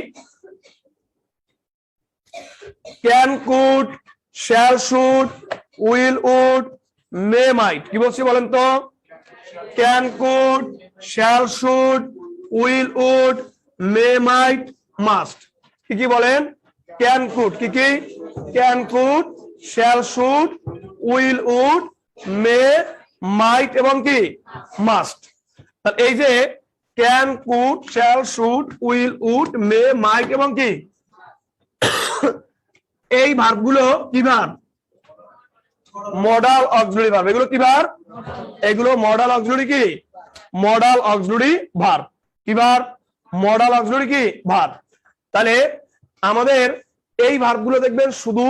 can, could, shall, should, will, would, may, might. কি বলছি বলেন তো? Can, could, shall, should, will, would, may, might, must. কি কি বলেন? ক্যান, কুড, কি কি? Can, could, shall, should, will, would, may, might এবং কি মাস্ট। তাহলে এই যে can, could, shall, should, will, would, may, might এবং কি এই ভার্বগুলো কি ভার্ব? Modal auxiliary verb. এগুলো কি ভার্ব? এগুলো মডাল অক্সিলারি কি মডাল অক্সিলারি ভার্ব। কি ভার্ব? মডাল অক্সিলারি কি ভার্ব। তাহলে আমাদের এই ভার্বগুলো দেখবেন শুধু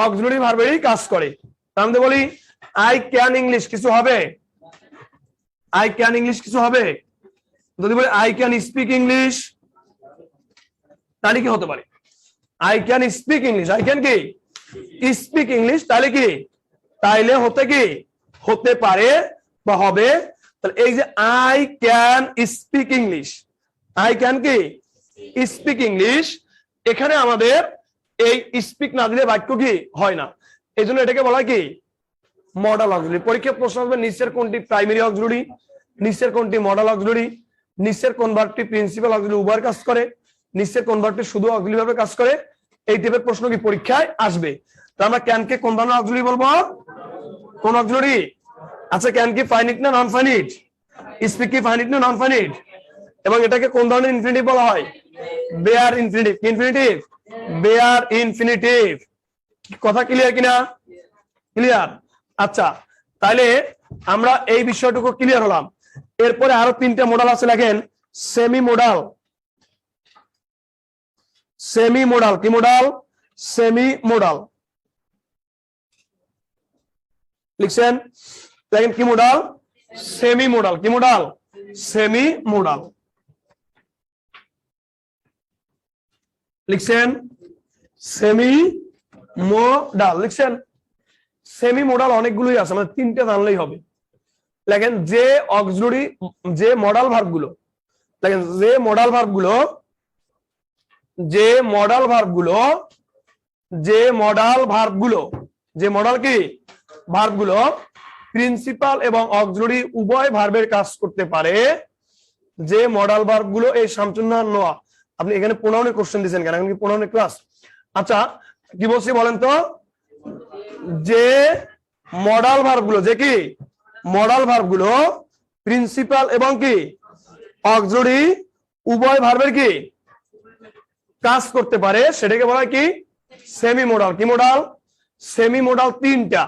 অক্সিলারি ভার্বেরই কাজ করে। তাহলে বলি আই ক্যান ইংলিশ, কিছু হবে? আই ক্যান ইংলিশ কিছু হবে? যদি বলি আই ক্যান স্পিক ইংলিশ, তাহলে কি হতে পারে? I can speak English, I can কি স্পিক ইংলিশ, তাহলে কি তাইলে হতে কি হতে পারে বা হবে। তাহলে এই যে I can speak English, I can কি স্পিক ইংলিশ, এখানে আমাদের এই স্পিক না দিলে বাক্য কি হয় না, এই জন্য এটাকে বলা হয় কি মডাল অক্সিলারি। পরীক্ষায় প্রশ্ন হবে নিচের কোনটি প্রাইমারি অক্সিলারি, নিচের কোনটি মডাল অক্সিলারি, নিচের কোন ভার্বটি প্রিন্সিপাল অক্সিলারি উভয়ের কাজ করে, নিচের কোন ভার্বটি শুধু অক্সিলারি ভাবে কাজ করে। এই টাইপের প্রশ্ন কি পরীক্ষায় আসবে। তো আমরা ক্যানকে কোন ধরনের অক্সিলারি বলবো, কোন অক্সিলারি? আচ্ছা ক্যান কি ফাইনিট না নন ফাইনিট, স্পিক কি ফাইনিট না নন ফাইনিট, এবং এটাকে কোন ধরনের ইনফিনিটিভ বলা হয়, bare infinitive. Infinitive, bare infinitive. কথা ক্লিয়ার কিনা? ক্লিয়ার। আচ্ছা তাহলে আমরা এই বিষয়টুকু ক্লিয়ার হলাম। এরপরে আরো তিনটা মডেল আছে, দেখেন সেমি মডাল। সেমি মডাল কি মডাল? সেমি মডাল লিখছেন, দেখেন কি মডাল? Semi modal. কি মডাল? সেমি মডাল লিখছেন, সেমি মডাল লিখছেন। সেমি মডাল অনেকগুলোই আছে, মানে তিনটা জানলেই হবে। দেখেন যে অক্সিলারি, যে মডাল ভার্বগুলো, দেখেন যে মডাল ভার্বগুলো, যে মডাল ভার্বগুলো, যে মডাল ভার্বগুলো, যে মডাল কি ভার্বগুলো প্রিন্সিপাল এবং অক্সিলারি উভয় ভার্বের কাজ করতে পারে, যে মডাল ভার্বগুলো, এই শামসুন্নাহ নোয়া। আপনি এখানে প্রোনাউনের কোশ্চেন দিয়েছেন কেন, এখন কি প্রোনাউনের ক্লাস? আচ্ছা কি বলছি বলেন তো, যে মডাল ভার্বগুলো, যে কি মডাল ভার্বগুলো প্রিন্সিপাল এবং কি অক্সিলারি উভয় ভার্বের কি কাজ করতে পারে, সেটাকে বলা হয় কি সেমি মডাল। কি মডাল? সেমি মডাল তিনটা।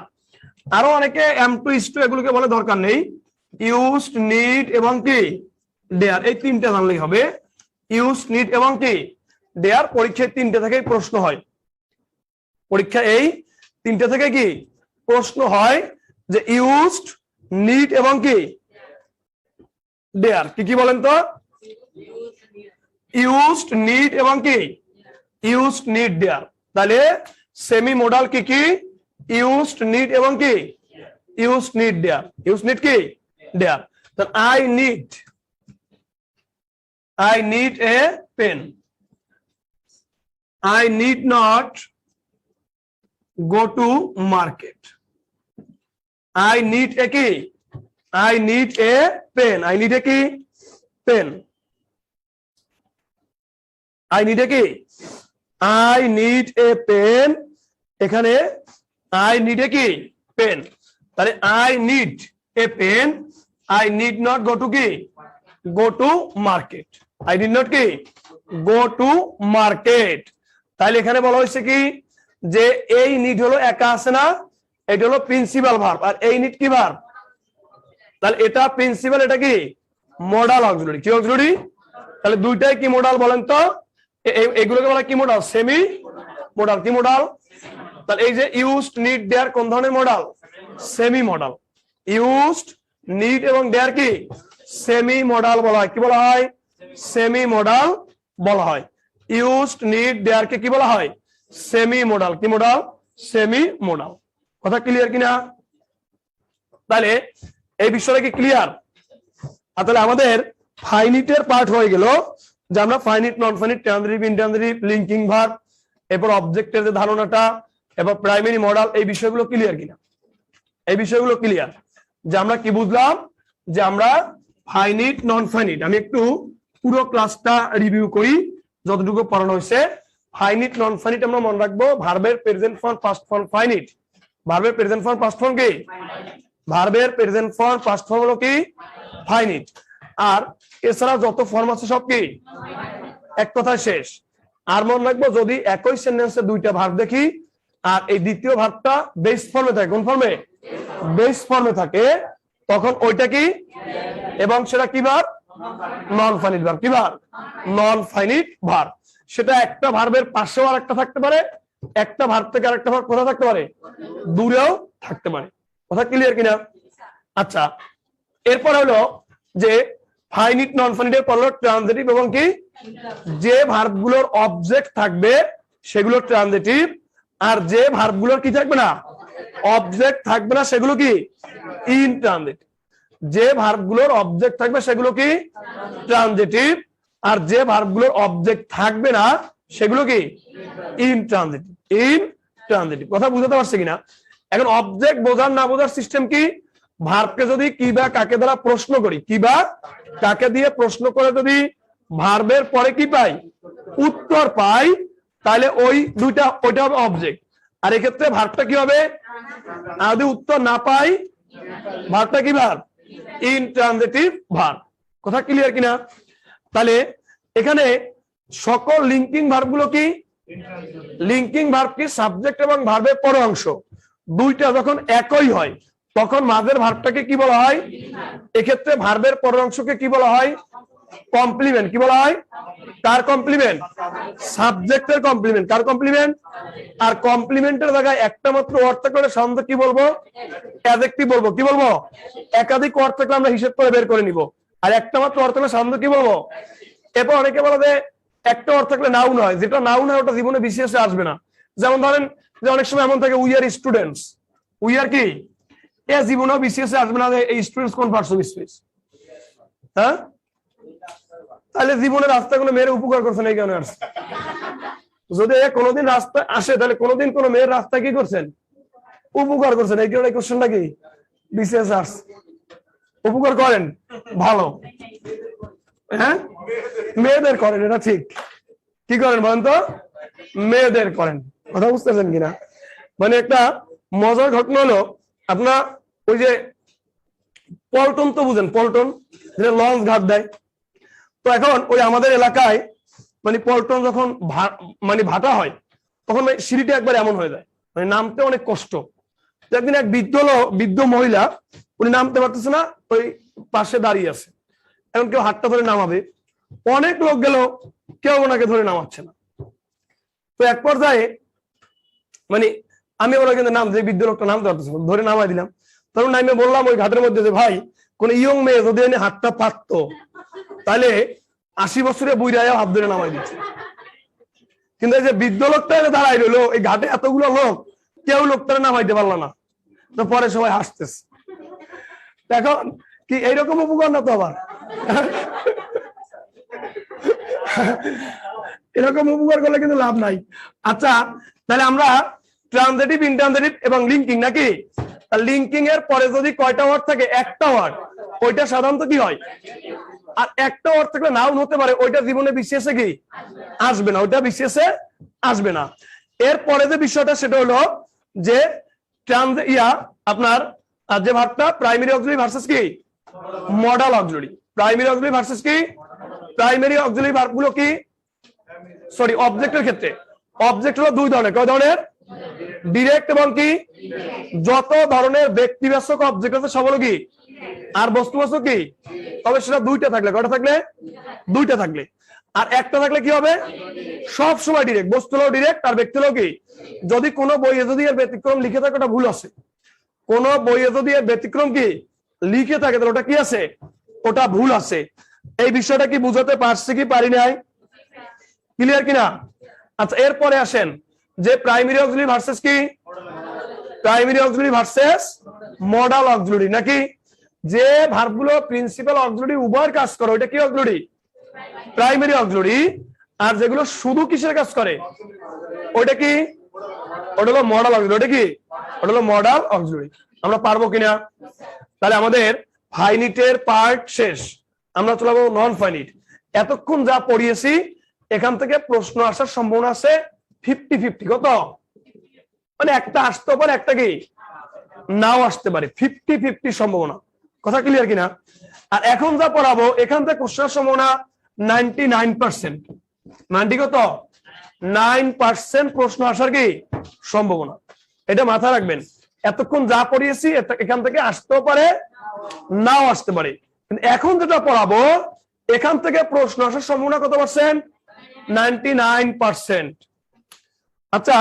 আরো অনেকে এম টু ইস টু এগুলোকে বলে, দরকার নেই। ইউজড, নিড এবং কি ডেয়ার, এই তিনটা জানলেই হবে। ইউজ, নিড এবং কি ডেয়ার। পরীক্ষায় তিনটা থেকে প্রশ্ন হয়, পরীক্ষা এই তিনটা থেকে কি প্রশ্ন হয়, যে ইউজড, নিড এবং কি ডেয়ার। কি কি বলেন তো? ইউজড, নিড এবং কি ইউজড, নিড, ডেয়ার। তাহলে সেমি মডাল কি কি? ইউজড, নিড এবং কি used, need, dare. Use, need কি ডেয়ার। তাহলে I need a pen. I need not go to market. I need a key. I need a pen. I need a key. Pen. I need a key. I need a pen. এখানে I need a key. Pen. তাহলে I need a pen. I need not go to key. Go to market. I did not কি go to market. তাহলে এখানে বলা হয়েছে কি, যে এই নিড হলো একা আছে না, এটা হলো প্রিন্সিপাল ভার্ব, আর এই নিড কি ভার্ব। তাহলে এটা প্রিন্সিপাল, এটা কি মডাল অক্সিলারি। কি অক্সিলারি? তাহলে দুইটাই কি মডাল বলেন তো? এগুলোকে বলা কি মডাল? Semi modal. কি মডাল? তাহলে এই যে ইউজড, নিড, ডেয়ার কোন ধরনের modal? Semi modal. Used, need এবং ডেয়ার কি সেমি মডাল বলা হয়। কি বলা হয়? সেমি মডাল বলা হয়। ইউজড, নিড, ডেয়ার কে কি বলা হয়? Semi modal. কি মডাল? Semi modal. কথা ক্লিয়ার কিনা? তাহলে এই বিষয়টা কি ক্লিয়ার? আর তাহলে আমাদের ফাইনিটের পার্ট হয়ে গেল, যে আমরা finite, non finite, transitive, intransitive, linking verb, এরপর অবজেক্টের যে ধারণাটা, এরপর প্রাইমারি মডাল, এই বিষয়গুলো ক্লিয়ার কিনা? এই বিষয়গুলো ক্লিয়ার, যে আমরা কি বুঝলাম, যে আমরা ফাইনিট, নন ফাইনিট। আমি একটু পুরো ক্লাসটা রিভিউ করি যতটুকু পড়ানো হয়েছে। ফাইনিট, নন ফাইনিট আমরা মনে রাখবো, ভার্বের present form, past form finite. ভার্বের প্রেজেন্ট ফর্ম, পাস্ট ফর্ম কি? ভার্বের প্রেজেন্ট ফর্ম, পাস্ট ফর্ম হলো কি ফাইনিট। আর এছাড়া যত ফর্ম আছে সব কি এক কথায় শেষ। আর মনে রাখবো, যদি একই সেন্টেন্সে দুইটা ভার্ব দেখি, আর এই দ্বিতীয় ভার্বটা বেস ফর্মে থাকে, কোন ফর্মে? বেস ফর্মে থাকে, তখন ওইটা কি, এবং সেটা কি ভার্ব? Non finite verb. কি ভার্ব? Non finite verb. সেটা একটা ভার্বের পাশেও আরেকটা থাকতে পারে, একটা ভার্ব থেকে আরেকটা ভার্ব কোথায় থাকতে পারে? দূরেও থাকতে পারে। কথা ক্লিয়ার কিনা? আচ্ছা, এরপর হলো যে ফাইনিট, নন ফাইনিটের পর হলো ট্রানজিটিভ এবং কি, যে ভার্বগুলোর অবজেক্ট থাকবে সেগুলো ট্রানজিটিভ, আর যে ভার্বগুলোর কি থাকবে না, অবজেক্ট থাকবে না, সেগুলো কি ইনট্রানজিটিভ। যে ভার্বগুলোর অবজেক্ট থাকবে সেগুলো কি ট্রানজিটিভ, আর যে ভার্বগুলোর অবজেক্ট থাকবে না সেগুলো কি ইনট্রানজিটিভ। ইনট্রানজিটিভ কথা বুঝতে পারছে কিনা? এখন অবজেক্ট বোঝার না বোঝার সিস্টেম কি? ভার্বকে যদি কি বা কাকে দ্বারা প্রশ্ন করি, কি বা কাকে দিয়ে প্রশ্ন করে যদি ভার্বের পরে কি পাই, উত্তর পাই, তাহলে ওই দুইটা ওইটা হবে অবজেক্ট। আর এক্ষেত্রে ভার্বটা কি হবে? যদি উত্তর না পাই, ভার্বটা কি ভার্ব? Intransitive verb. কথা ক্লিয়ার কিনা? তাহলে এখানে সকল লিঙ্কিং ভার্বগুলো কি? লিঙ্কিং ভার্ব কি সাবজেক্ট এবং ভার্বের পর অংশ দুইটা যখন একই হয় তখন মাঝের ভার্বটাকে কি বলা হয়? এক্ষেত্রে ভার্বের পর অংশকে কি বলা হয়? কমপ্লিমেন্ট। কি বলা হয়? কার কমপ্লিমেন্ট? সাবজেক্টের কমপ্লিমেন্ট। কার কমপ্লিমেন্ট? আর কমপ্লিমেন্টের জায়গায় একটা মাত্র অর্থ করে শব্দ কি বলবো? অ্যাডজেক্টিভ বলবো। কি বলবো? একাধিক অর্থ আমরা হিসেব করে বের করে নিব। আর একটা মাত্র অর্থ করে শব্দ কি বলবো? এরপর অনেকে বলে যে একটা অর্থ থাকলে নাউন হয়, যেটা নাউন হয় ওটা জীবনে বিশেষে আসবে না। যেমন ধরেন যে অনেক সময় এমন থাকে we are students, we are কি এ জীবনেও বিশেষে আসবে না। এই স্টুডেন্টস কোন পার্টস অফ স্পিচ? হ্যাঁ, তাহলে জীবনের রাস্তাগুলো মেয়ের উপকার করছেন এই কারণে আসছে। যদি কোনোদিন রাস্তা আসে তাহলে কোনোদিন কোনো মেয়ের রাস্তা কি করছেন? উপকার করছেন। এই কারণে কোশ্চেনটা কি বিশেষ আসছে। উপকার করেন ভালো, হ্যাঁ মেয়েদের করেন, এটা ঠিক। কি করেন বলেন তো? মেয়েদের করেন। কথা বুঝতেছেন কিনা? মানে একটা মজার ঘটনা হলো, আপনার ওই যে পল্টন তো বুঝেন, পল্টন যেটা লঞ্চ ঘাট দেয়। তো এখন ওই আমাদের এলাকায় মানে পল্টন যখন মানে ভাটা হয় তখন সিঁড়িটা একবার এমন হয়ে যায়, মানে নামতে অনেক কষ্ট। একদিন এক বৃদ্ধ মহিলা, উনি নামতে পারতেছে না, ওই পাশে দাঁড়িয়ে আছে। এখন কেউ হাতটা ধরে নামাবে, অনেক লোক গেল, কেউ ওনাকে ধরে নামাচ্ছে না। তো এক পর্যায়ে মানে আমি ওরা কিন্তু নাম যে বৃদ্ধ লোকটা নামতে পারতেছে ধরে নামাই দিলাম। তখন নামে বললাম ওই ঘাটের মধ্যে যে ভাই কোন ইয়ং মেয়ে যদি এনে হাতটা পাততো তাহলে 80 বছরে বুইড়ায় হাত ধরে নামাই দিচ্ছে। কিন্তু এই যে বৃদ্ধ লোকটা এনে দাঁড়াই রইলো, এই ঘাটে এতগুলো লোক, কেউ লোকটা নামাইতে পারলো না। তো পরে সবাই হাসতেছে। এখন কি এইরকম উপকার না তো আবার এরকম উপকার করলে কিন্তু লাভ নাই। আচ্ছা, তাহলে আমরা ট্রানজিটিভ, ইনট্রানজিটিভ এবং লিঙ্কিং নাকি? লিঙ্কিং এর পরে যদি কয়টা ওয়ার্ড থাকে? একটা ওয়ার্ড, ওইটা সাধারণত কি হয়? আর একটা ওয়ার্ড থাকলে নাউন হতে পারে, ওইটা জীবনে বিশেষে কি আসবে না, ওইটা বিশেষে আসবে না। এরপরে যে বিষয়টা সেটা হলো যে আপনার যে ভার্বটা প্রাইমারি অক্সিলারি ভার্সেস কি modal auxiliary. Primary auxiliary versus কি? প্রাইমারি অক্সিলারি ভার্বগুলো কি? সরি, অবজেক্টের ক্ষেত্রে অবজেক্ট হলো দুই ধরনের। কয় ধরনের? ডিরেক্ট এবং কি? যত ধরনের ব্যক্তিবাচক অবজেক্ট আছে সব হলো কি? আর বস্তুবাচক কি? তবে সেটা দুইটা থাকলে। কয়টা থাকলে? দুইটা থাকলে। আর একটা থাকলে কি হবে? সব সময় ডিরেক্ট। বস্তু হলো ডিরেক্ট আর ব্যক্তি হলো কি? যদি কোনো বইয়ে যদি এর ব্যতিক্রম লিখে থাকে ওটা ভুল আছে। কোন বইয়ে যদি এর ব্যতিক্রম কি লিখে থাকে তাহলে ওটা কি আছে? ওটা ভুল আছে। এই বিষয়টা কি বুঝাতে পারছি কি পারি নাই? ক্লিয়ার কিনা? আচ্ছা, এরপরে আসেন যে প্রাইমারি অক্সিলারি ভার্সেস কি? Primary auxiliary versus modal auxiliary নাকি? যে ভার্বগুলো প্রিন্সিপাল অক্সিলারি উভয়ের কাজ করে ওইটা কি অক্সিলারি? Primary auxiliary. আর যেগুলো শুধু কিসের কাজ করে ওইটা কি? ওটা হলো মডাল অক্সিলারি। ওটা কি? ওটা হলো মডাল অক্সিলারি। আমরা পারবো কিনা? তাহলে আমাদের ফাইনিটের পার্ট শেষ, আমরা চলাবো নন ফাইনিট। এতক্ষণ যা পড়িয়েছি এখান থেকে প্রশ্ন আসার সম্ভাবনা আছে 50-50। কত? মানে একটা আসতে পারে, একটা কি নাও আসতে পারে। 50-50 সম্ভাবনা। কথা ক্লিয়ার কিনা? আর এখন যা পড়াবো এখান থেকে প্রশ্নের সম্ভাবনা 99%। 90 কত? 9% প্রশ্ন আসার কি সম্ভাবনা। এটা মাথায় রাখবেন। এতক্ষণ যা পড়িয়েছি এখান থেকে আসতেও পারে, নাও আসতে পারে। কিন্তু এখন যেটা পড়াবো এখান থেকে প্রশ্ন আসার সম্ভাবনা কত পার্সেন্ট? 99%। আচ্ছা,